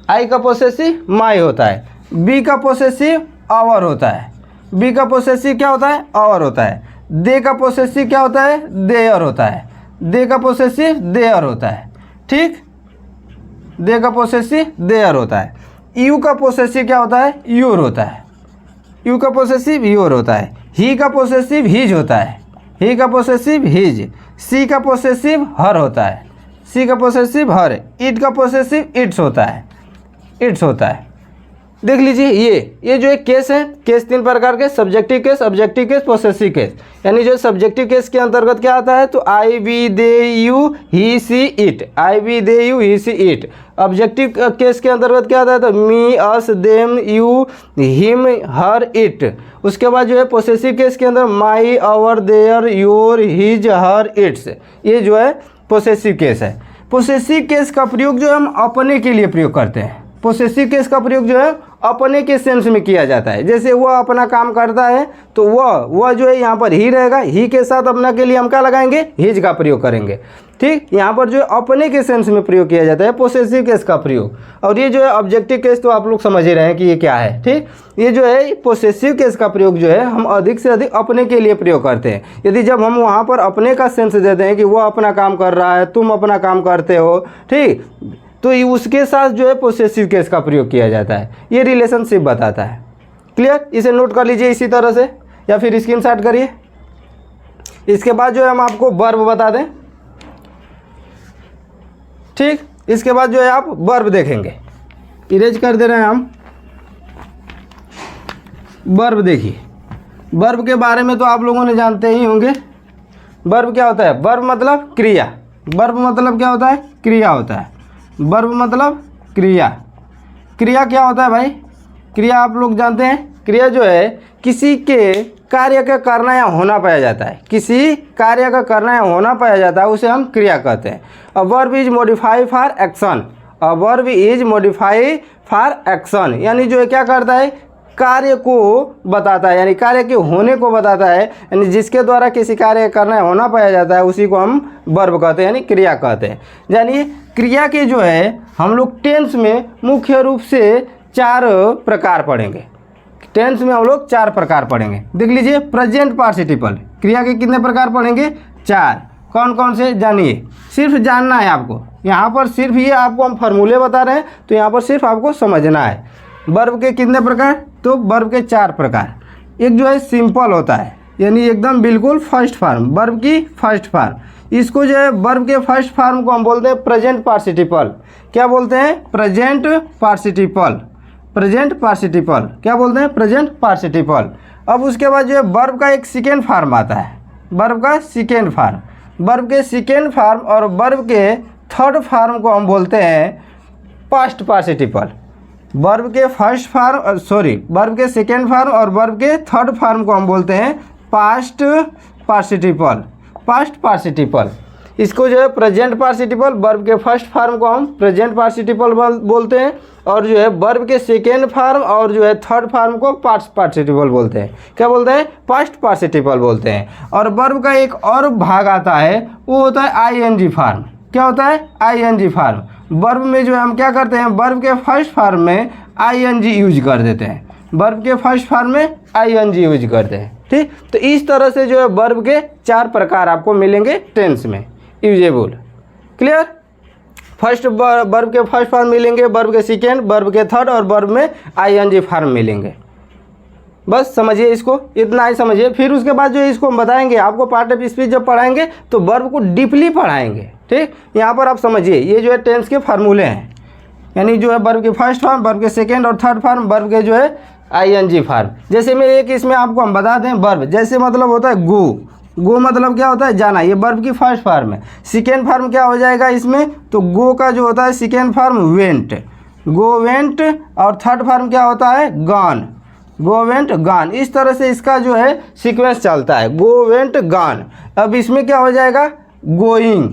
आई का पोसेसिव माई होता है। बी का पोसेसिव आवर होता है, बी का पोसेसिव क्या होता है? आवर होता है। दे का पोसेसिव क्या होता है? देयर होता है, दे का पोसेसिव देयर होता है, ठीक। दे का पोसेसिव देयर होता है। यू का पोसेसिव क्या होता है? योर होता है, यू का पोसेसिव योर होता है। ही का पोसेसिव हिज होता है, ही का पोसेसिव हिज। सी का पोसेसिव हर होता है, सी का पोसेसिव हर। इट का पोसेसिव इट्स होता है, इट्स होता है। देख लीजिए ये जो एक केस है, केस 3 प्रकार के, subjective case, objective case, possessive case. यानी जो सब्जेक्टिव केस के अंतर्गत क्या आता है? तो I, we, they, you, he, she, it. I, we, they, you, he, she, it. Objective case के अंतर्गत क्या आता है? तो me, us, them, you, him, her, it. उसके बाद जो है पोसेसिव केस के अंदर my, our, their, your, his, her, its. ये जो है पोसेसिव केस है। पोसेसिव केस का प्रयोग जो है हम अपने के लिए प्रयोग करते हैं। पोसेसिव केस का प्रयोग जो है अपने के सेंस में किया जाता है। जैसे वह अपना काम करता है तो वह जो है यहाँ पर ही रहेगा, ही के साथ अपना के लिए हम क्या लगाएंगे, हिज का प्रयोग करेंगे। ठीक, यहाँ पर जो है अपने के सेंस में प्रयोग किया जाता है पोसेसिव केस का प्रयोग। और ये जो है ऑब्जेक्टिव केस तो आप लोग समझ ही रहे हैं कि ये क्या है। ठीक, ये जो है पोसेसिव केस का प्रयोग जो है हम अधिक से अधिक अपने के लिए प्रयोग करते हैं। यदि जब हम वहाँ पर अपने का सेंस देते हैं कि वह अपना काम कर रहा है, तुम अपना काम करते हो, ठीक, तो उसके साथ जो है पोसेसिव केस का प्रयोग किया जाता है। ये रिलेशनशिप बताता है। क्लियर, इसे नोट कर लीजिए इसी तरह से या फिर स्क्रीनशॉट करिए। इसके बाद जो है हम आपको वर्ब बता दें। ठीक, इसके बाद जो है आप वर्ब देखेंगे, इरेज कर दे रहे हैं हम। वर्ब देखिए, वर्ब के बारे में तो आप लोगों ने जानते ही होंगे। वर्ब क्या होता है, वर्ब मतलब क्रिया। वर्ब मतलब क्या होता है, क्रिया होता है। वर्ब मतलब क्रिया। क्रिया क्या होता है भाई, क्रिया आप लोग जानते हैं, क्रिया जो है किसी के कार्य का करना या होना पाया जाता है। किसी कार्य का करना या होना पाया जाता है उसे हम क्रिया कहते हैं। A verb is modify for action. A verb is modify for action, यानी जो है क्या करता है, कार्य को बताता है, यानी कार्य के होने को बताता है। यानी जिसके द्वारा किसी कार्य करना या होना पाया जाता है उसी को हम वर्ब कहते हैं, यानी क्रिया कहते हैं। यानी क्रिया के जो है हम लोग टेंस में मुख्य रूप से 4 प्रकार पढ़ेंगे। टेंस में हम लोग 4 प्रकार पढ़ेंगे। देख लीजिए, प्रेजेंट पार्टिसिपल क्रिया के कितने प्रकार पढ़ेंगे, 4। कौन कौन से जानिए, सिर्फ जानना है आपको। यहाँ पर सिर्फ ये आपको हम फार्मूले बता रहे हैं तो यहाँ पर सिर्फ आपको समझना है। वर्ब के कितने प्रकार, तो वर्ब के 4 प्रकार। एक जो है सिंपल होता है, यानी एकदम बिल्कुल फर्स्ट फॉर्म, वर्ब की फर्स्ट फॉर्म। इसको जो है वर्ब के फर्स्ट फॉर्म को हम बोलते हैं प्रेजेंट पार्टिसिपल। क्या बोलते हैं, प्रेजेंट पार्टिसिपल। प्रेजेंट पार्टिसिपल क्या बोलते हैं, प्रेजेंट पार्टिसिपल। अब उसके बाद जो है वर्ब का एक सेकेंड फॉर्म आता है, वर्ब का सेकेंड फॉर्म। वर्ब के सेकेंड फॉर्म और वर्ब के थर्ड फॉर्म को हम बोलते हैं पास्ट पार्टिसिपल। वर्ब के फर्स्ट फॉर्म वर्ब के सेकेंड फॉर्म और वर्ब के थर्ड फॉर्म को हम बोलते हैं पास्ट पार्टिसिपल। पास्ट पार्टिसिपल, इसको जो है प्रेजेंट पार्टिसिपल, वर्ब के फर्स्ट फॉर्म को हम प्रेजेंट पार्टिसिपल बोलते हैं, और जो है वर्ब के सेकेंड फॉर्म और जो है थर्ड फॉर्म को पास्ट पार्टिसिपल बोलते हैं। क्या बोलते हैं, पास्ट पार्टिसिपल बोलते हैं। और वर्ब का एक और भाग आता है, वो होता है आईएनजी फॉर्म। क्या होता है, आईएनजी फॉर्म। वर्ब में जो है हम क्या करते हैं, वर्ब के फर्स्ट फॉर्म में आईएनजी यूज कर देते हैं। वर्ब के फर्स्ट फॉर्म में आईएनजी यूज करते हैं। ठीक, तो इस तरह से जो है वर्ब के 4 प्रकार आपको मिलेंगे टेंस में यूजेबल। क्लियर, फर्स्ट वर्ब के फर्स्ट फॉर्म मिलेंगे, वर्ब के सेकेंड, वर्ब के थर्ड और वर्ब में आईएनजी फॉर्म मिलेंगे। बस समझिए, इसको इतना ही समझिए। फिर उसके बाद जो इसको हम बताएंगे आपको, पार्ट ऑफ स्पीच जब पढ़ाएंगे तो वर्ब को डीपली पढ़ाएंगे। ठीक, यहाँ पर आप समझिए, ये जो है टेंस के फार्मूले हैं, यानी जो है वर्ब के फर्स्ट फॉर्म, वर्ब के सेकेंड और थर्ड फॉर्म, वर्ब के जो है आईएनजी फॉर्म। जैसे में एक इसमें आपको हम बता दें, वर्ब जैसे मतलब होता है गो। गो मतलब क्या होता है, जाना, ये वर्ब की फर्स्ट फॉर्म है। सेकेंड फॉर्म क्या हो जाएगा इसमें, तो गो का जो होता है second form went, go went. और थर्ड फॉर्म क्या होता है, गॉन, गो वेंट गॉन। इस तरह से इसका जो है सीक्वेंस चलता है, गो वेंट गॉन। अब इसमें क्या हो जाएगा, गोइंग।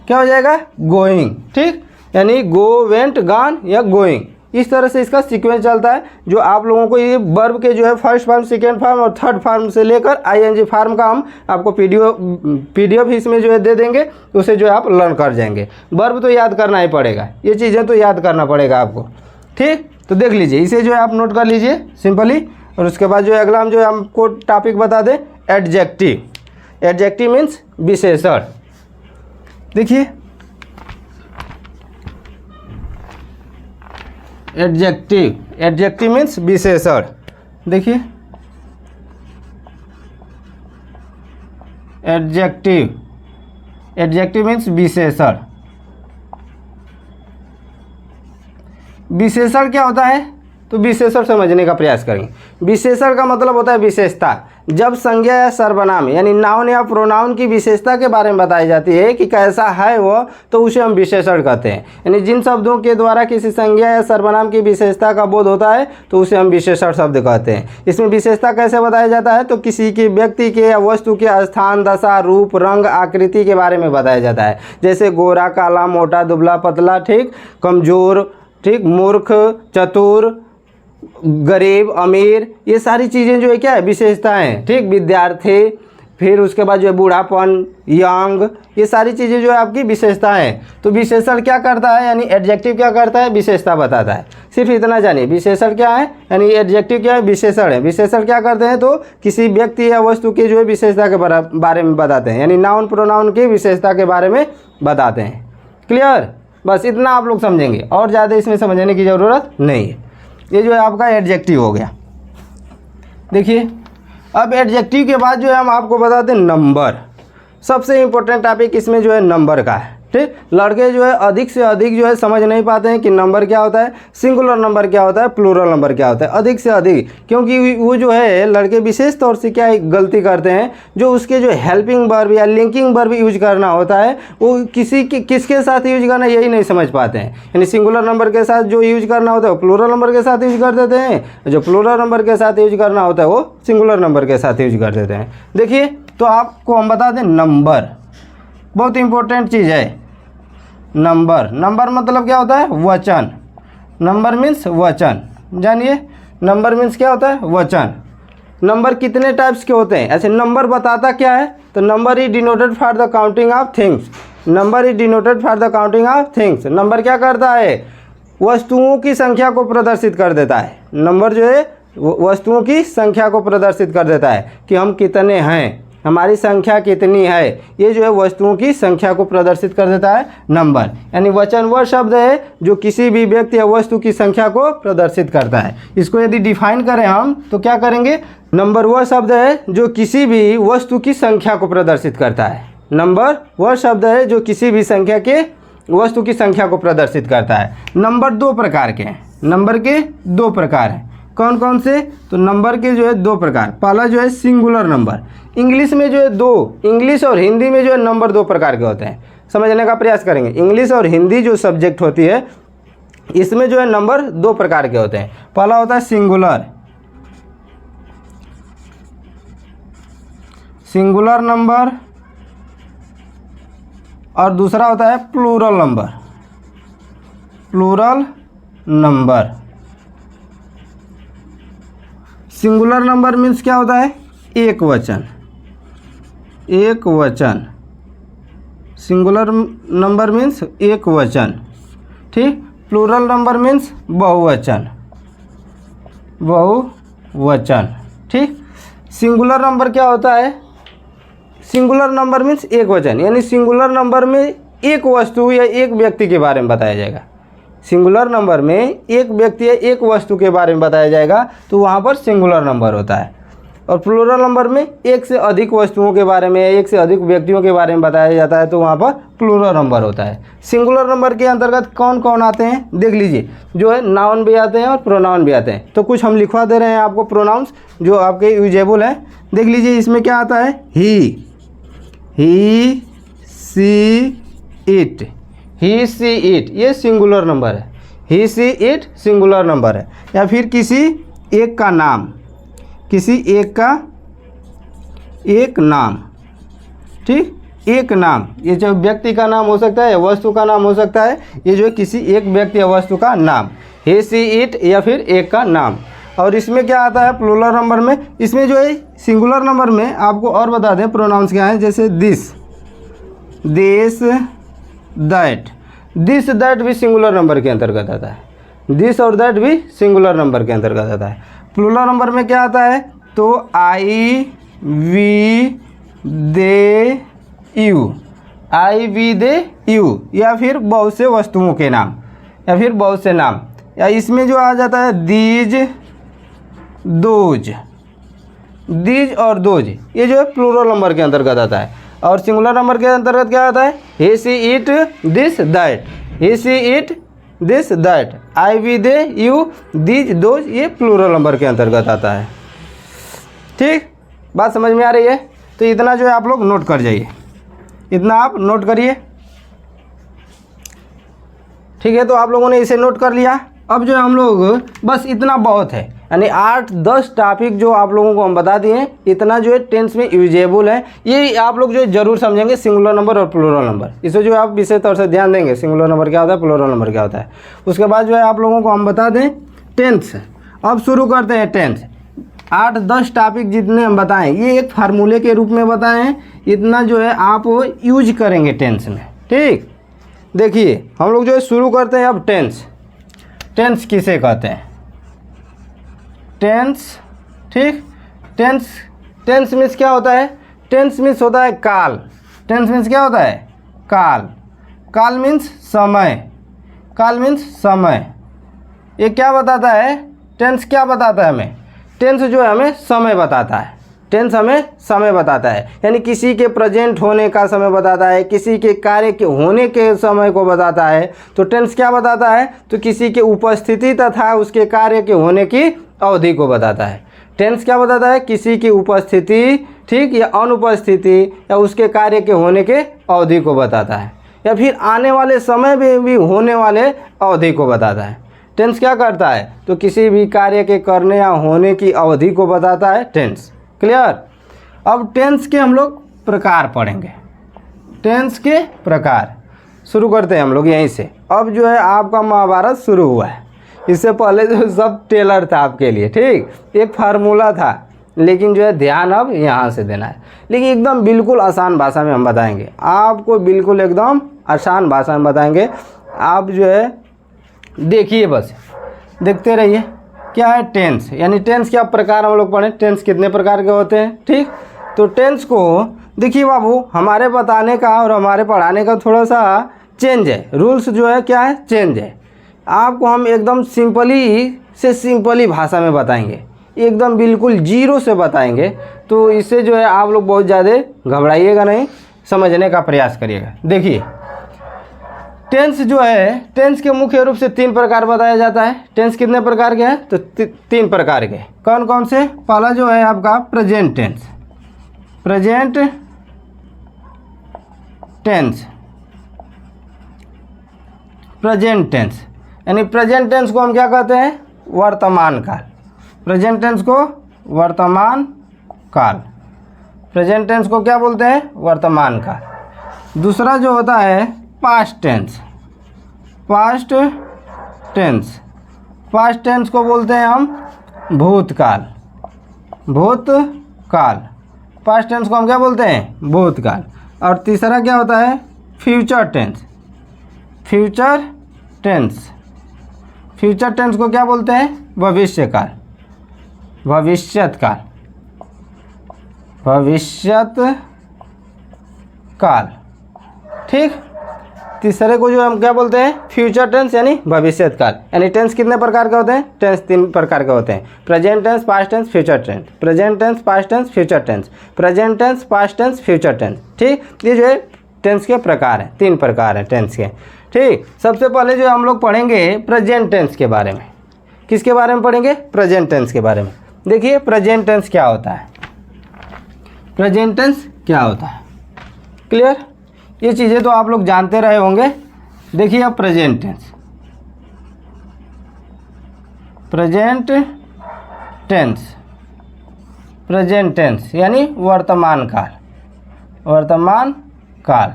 क्या हो जाएगा, गोइंग। ठीक, यानी गो वेंट गॉन या गोइंग, इस तरह से इसका सीक्वेंस चलता है। जो आप लोगों को ये वर्ब के जो है फर्स्ट फॉर्म, सेकेंड फॉर्म और थर्ड फॉर्म से लेकर आईएनजी फॉर्म का हम आपको पीडीएफ इसमें जो है दे देंगे, उसे जो है आप लर्न कर जाएंगे। वर्ब तो याद करना ही पड़ेगा, ये चीज़ें तो याद करना पड़ेगा आपको। ठीक, तो देख लीजिए, इसे जो है आप नोट कर लीजिए सिंपली। और उसके बाद जो है अगला हम जो है हमको टॉपिक बता दें, एडजेक्टिव। एडजेक्टिव मीन्स विशेषण। देखिए, एडजेक्टिव, एडजेक्टिव मीन्स विशेषण। देखिए, एडजेक्टिव, एडजेक्टिव मीन्स विशेषण। विशेषण क्या होता है, तो विशेषण समझने का प्रयास करेंगे। विशेषण का मतलब होता है विशेषता। जब संज्ञा या सर्वनाम यानी नाउन या प्रोनाउन की विशेषता के बारे में बताई जाती है कि कैसा है वो, तो उसे हम विशेषण कहते हैं। यानी जिन शब्दों के द्वारा किसी संज्ञा या सर्वनाम की विशेषता का बोध होता है तो उसे हम विशेषण शब्द कहते हैं। इसमें विशेषता कैसे बताया जाता है, तो किसी की व्यक्ति के या वस्तु के स्थान, दशा, रूप, रंग, आकृति के बारे में बताया जाता है। जैसे गोरा, काला, मोटा, दुबला, पतला, ठीक, कमजोर, ठीक, मूर्ख, चतुर, गरीब, अमीर, ये सारी चीज़ें जो है क्या है, विशेषताएँ हैं। ठीक, विद्यार्थी, फिर उसके बाद जो है बूढ़ापन, यंग, ये सारी चीज़ें जो है आपकी विशेषताएँ हैं। तो विशेषण क्या करता है, यानी एडजेक्टिव क्या करता है, विशेषता बताता है। सिर्फ इतना जानिए, विशेषण क्या है, यानी एडजेक्टिव क्या है, विशेषण है। विशेषण क्या करते हैं, तो किसी व्यक्ति या वस्तु की जो है विशेषता के बारे में बताते हैं, यानी नाउन प्रोनाउन की विशेषता के बारे में बताते हैं। क्लियर, बस इतना आप लोग समझेंगे, और ज़्यादा इसमें समझने की ज़रूरत नहीं है। ये जो है आपका एडजेक्टिव हो गया। देखिए, अब एडजेक्टिव के बाद जो है हम आपको बताते हैं नंबर। सबसे इम्पोर्टेंट टॉपिक इसमें जो है नंबर का है। ठीक, लड़के जो है अधिक से अधिक जो है समझ नहीं पाते हैं कि नंबर क्या होता है, सिंगुलर नंबर क्या होता है, प्लूरल नंबर क्या होता है, अधिक से अधिक, क्योंकि वो जो है लड़के विशेष तौर से क्या गलती करते हैं, जो उसके जो हेल्पिंग वर्ब या लिंकिंग वर्ब यूज करना होता है वो किसके साथ यूज करना यही नहीं समझ पाते हैं। यानी सिंगुलर नंबर के साथ जो यूज करना होता है वो प्लूरल नंबर के साथ यूज कर देते हैं, जो प्लूरल नंबर के साथ यूज करना होता है वो सिंगुलर नंबर के साथ यूज कर देते हैं। देखिए, तो आपको हम बता दें नंबर बहुत इंपॉर्टेंट चीज़ है। नंबर, नंबर मतलब क्या होता है, वचन। नंबर मीन्स वचन, जानिए नंबर मीन्स क्या होता है, वचन। नंबर कितने टाइप्स के होते हैं, ऐसे नंबर बताता क्या है, तो number is denoted for the counting of things. Number is denoted for the counting of things. Number क्या करता है, वस्तुओं की संख्या को प्रदर्शित कर देता है। नंबर जो है वस्तुओं की संख्या को प्रदर्शित कर देता है कि हम कितने हैं, हमारी संख्या कितनी है, ये जो है वस्तुओं की संख्या को प्रदर्शित कर देता है नंबर। यानी वचन वह शब्द है जो किसी भी व्यक्ति या वस्तु की संख्या को प्रदर्शित करता है। इसको यदि डिफाइन करें हम तो क्या करेंगे, नंबर वह शब्द है जो किसी भी वस्तु की संख्या को प्रदर्शित करता है। नंबर वह शब्द है जो किसी भी संख्या के वस्तु की संख्या को प्रदर्शित करता है। नंबर दो प्रकार के हैं, नंबर के दो प्रकार हैं। कौन कौन से, तो नंबर के जो है दो प्रकार। पहला जो है सिंगुलर नंबर। इंग्लिश में जो है दो, इंग्लिश और हिंदी में जो है नंबर दो प्रकार के होते हैं। समझने का प्रयास करेंगे, इंग्लिश और हिंदी जो सब्जेक्ट होती है इसमें जो है नंबर दो प्रकार के होते हैं। पहला होता है सिंगुलर, सिंगुलर नंबर, और दूसरा होता है plural number, plural number. Singular number means क्या होता है, एक वचन, एक वचन। सिंगुलर नंबर मीन्स एक वचन। ठीक, प्लूरल नंबर मीन्स बहुवचन, बहुवचन। ठीक, सिंगुलर नंबर क्या होता है, सिंगुलर नंबर मीन्स एक वचन, यानी सिंगुलर नंबर में एक वस्तु या एक व्यक्ति के बारे में बताया जाएगा। सिंगुलर नंबर में एक व्यक्ति या एक वस्तु के बारे में बताया जाएगा तो वहाँ पर सिंगुलर नंबर होता है। और प्लूरल नंबर में एक से अधिक वस्तुओं के बारे में, एक से अधिक व्यक्तियों के बारे में बताया जाता है तो वहाँ पर प्लूरल नंबर होता है। सिंगुलर नंबर के अंतर्गत कौन कौन आते हैं देख लीजिए, जो है नाउन भी आते हैं और प्रोनाउन भी आते हैं। तो कुछ हम लिखवा दे रहे हैं आपको प्रोनाउंस जो आपके यूजेबल हैं। देख लीजिए, इसमें क्या आता है, he, she, it. He, she, it ये सिंगुलर नंबर है। He, she, it singular number है। या फिर किसी एक का नाम, किसी एक का एक नाम। ठीक, एक नाम, ये जो व्यक्ति का नाम हो सकता है या वस्तु का नाम हो सकता है, ये जो है किसी एक व्यक्ति या वस्तु का नाम, ही, सी, इट या फिर एक का नाम। और इसमें क्या आता है प्लूरल नंबर में, इसमें जो है सिंगुलर नंबर में आपको और बता दें प्रोनाउंस क्या है, जैसे this, this, that. This that भी सिंगुलर नंबर के अंतर्गत आता है। दिस और दैट भी सिंगुलर नंबर के अंतर्गत आता है। प्लूरल नंबर में क्या आता है, तो I, we, they, you, I, we, they, you, या फिर बहुत से वस्तुओं के नाम या फिर बहुत से नाम। या इसमें जो आ जाता है दीज, दोज, दीज और दोज, ये जो है प्लूरल नंबर के अंतर्गत आता है। और सिंगुलर नंबर के अंतर्गत क्या आता है, he, she, it, this, that. He, she, it, this, that, I, we, they, you, these, those, ये प्लूरल नंबर के अंतर्गत आता है। ठीक, बात समझ में आ रही है। तो इतना जो है आप लोग नोट कर जाइए, इतना आप नोट करिए। ठीक है, तो आप लोगों ने इसे नोट कर लिया। अब जो हम लोग बस इतना बहुत है, यानी 8-10 टॉपिक जो आप लोगों को हम बता दिए, इतना जो है टेंस में यूजेबल है। ये आप लोग जो है जरूर समझेंगे, सिंगुलर नंबर और प्लूरल नंबर। इसे जो आप विशेष तौर से ध्यान देंगे, सिंगुलर नंबर क्या होता है, प्लूरल नंबर क्या होता है। उसके बाद जो है आप लोगों को हम बता दें टेंस। अब शुरू करते हैं टेंस। 8-10 टॉपिक जितने हम बताएं ये एक फार्मूले के रूप में बताए हैं, इतना जो है आप यूज करेंगे टेंस में। ठीक, देखिए हम लोग जो है शुरू करते हैं अब टेंस। टेंस किसे कहते हैं? टेंस, ठीक, टेंस मीन्स क्या होता है? टेंस मीन्स होता है काल। टेंस मीन्स क्या होता है? काल। काल मीन्स समय। काल मीन्स समय। ये क्या बताता है? टेंस क्या बताता है हमें? टेंस जो है हमें समय बताता है। टेंस हमें समय बताता है, यानी किसी के प्रेजेंट होने का समय बताता है, किसी के कार्य के होने के समय को बताता है। तो टेंस क्या बताता है? तो किसी के उपस्थिति तथा उसके कार्य के होने की अवधि को बताता है। टेंस क्या बताता है? किसी की उपस्थिति, ठीक, या अनुपस्थिति या उसके कार्य के होने के अवधि को बताता है, या फिर आने वाले समय में भी होने वाले अवधि को बताता है। टेंस क्या करता है? तो किसी भी कार्य के करने या होने की अवधि को बताता है टेंस। क्लियर? अब टेंस के हम लोग प्रकार पढ़ेंगे। टेंस के प्रकार शुरू करते हैं हम लोग यहीं से। अब जो है आपका महाभारत शुरू हुआ है, इससे पहले जो सब टेलर था आपके लिए, ठीक, एक फार्मूला था, लेकिन जो है ध्यान अब यहाँ से देना है। लेकिन एकदम बिल्कुल आसान भाषा में हम बताएंगे आपको, बिल्कुल एकदम आसान भाषा में बताएंगे। आप जो है देखिए, बस देखते रहिए। क्या है टेंस? यानी टेंस क्या प्रकार हम लोग पढ़ें, टेंस कितने प्रकार के होते हैं। ठीक, तो टेंस को देखिए बाबू, हमारे बताने का और हमारे पढ़ाने का थोड़ा सा चेंज है, रूल्स जो है क्या है, चेंज है। आपको हम एकदम सिंपली भाषा में बताएंगे, एकदम बिल्कुल जीरो से बताएंगे। तो इससे जो है आप लोग बहुत ज़्यादा घबराइएगा नहीं, समझने का प्रयास करिएगा। देखिए टेंस जो है, टेंस के मुख्य रूप से 3 प्रकार बताया जाता है। टेंस कितने प्रकार के हैं? तो 3 प्रकार के। कौन कौन से? पहला जो है आपका present tense. Present tense, present tense, यानी प्रेजेंट टेंस को हम क्या कहते हैं? वर्तमान काल। प्रेजेंट टेंस को वर्तमान काल। प्रेजेंट टेंस को क्या बोलते हैं? वर्तमान काल। दूसरा जो होता है past tense. Past tense, past tense को बोलते हैं हम भूतकाल। भूतकाल, पास्ट टेंस को हम क्या बोलते हैं? भूतकाल। और तीसरा क्या होता है? Future tense. Future tense, future tense को क्या बोलते हैं? भविष्यकाल। भविष्यत काल। भविष्यत काल, ठीक। तीसरे को जो हम क्या बोलते हैं? फ्यूचर टेंस, यानी भविष्यत काल। यानी टेंस कितने प्रकार के होते हैं? टेंस 3 प्रकार के होते हैं। Present tense, past tense, future tense. Present tense, past tense, future tense. Present tense, past tense, future tense. ठीक, ये जो है टेंस के प्रकार हैं, 3 प्रकार हैं टेंस के। ठीक, सबसे पहले जो हम लोग पढ़ेंगे प्रेजेंट टेंस के बारे में। किसके बारे में पढ़ेंगे? प्रेजेंट टेंस के बारे में। देखिए प्रेजेंट टेंस क्या होता है, प्रेजेंट टेंस क्या होता है। क्लियर? ये चीज़ें तो आप लोग जानते रहे होंगे। देखिए अब present tense, present tense, present tense यानी वर्तमान काल। वर्तमान काल,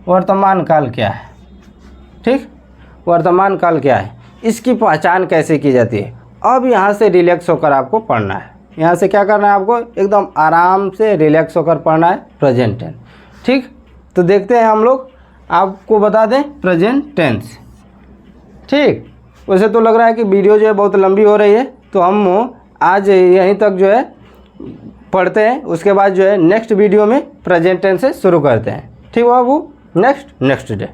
वर्तमान काल क्या है? ठीक, वर्तमान काल क्या है, इसकी पहचान कैसे की जाती है? अब यहाँ से रिलैक्स होकर आपको पढ़ना है। यहाँ से क्या करना है आपको? एकदम आराम से रिलैक्स होकर पढ़ना है प्रेजेंट टेंस। ठीक, तो देखते हैं हम लोग, आपको बता दें प्रेजेंट टेंस। ठीक, वैसे तो लग रहा है कि वीडियो जो है बहुत लंबी हो रही है, तो हम आज यहीं तक जो है पढ़ते हैं, उसके बाद जो है नेक्स्ट वीडियो में प्रेजेंट टेंस से शुरू करते हैं। ठीक बाबू, नेक्स्ट डे।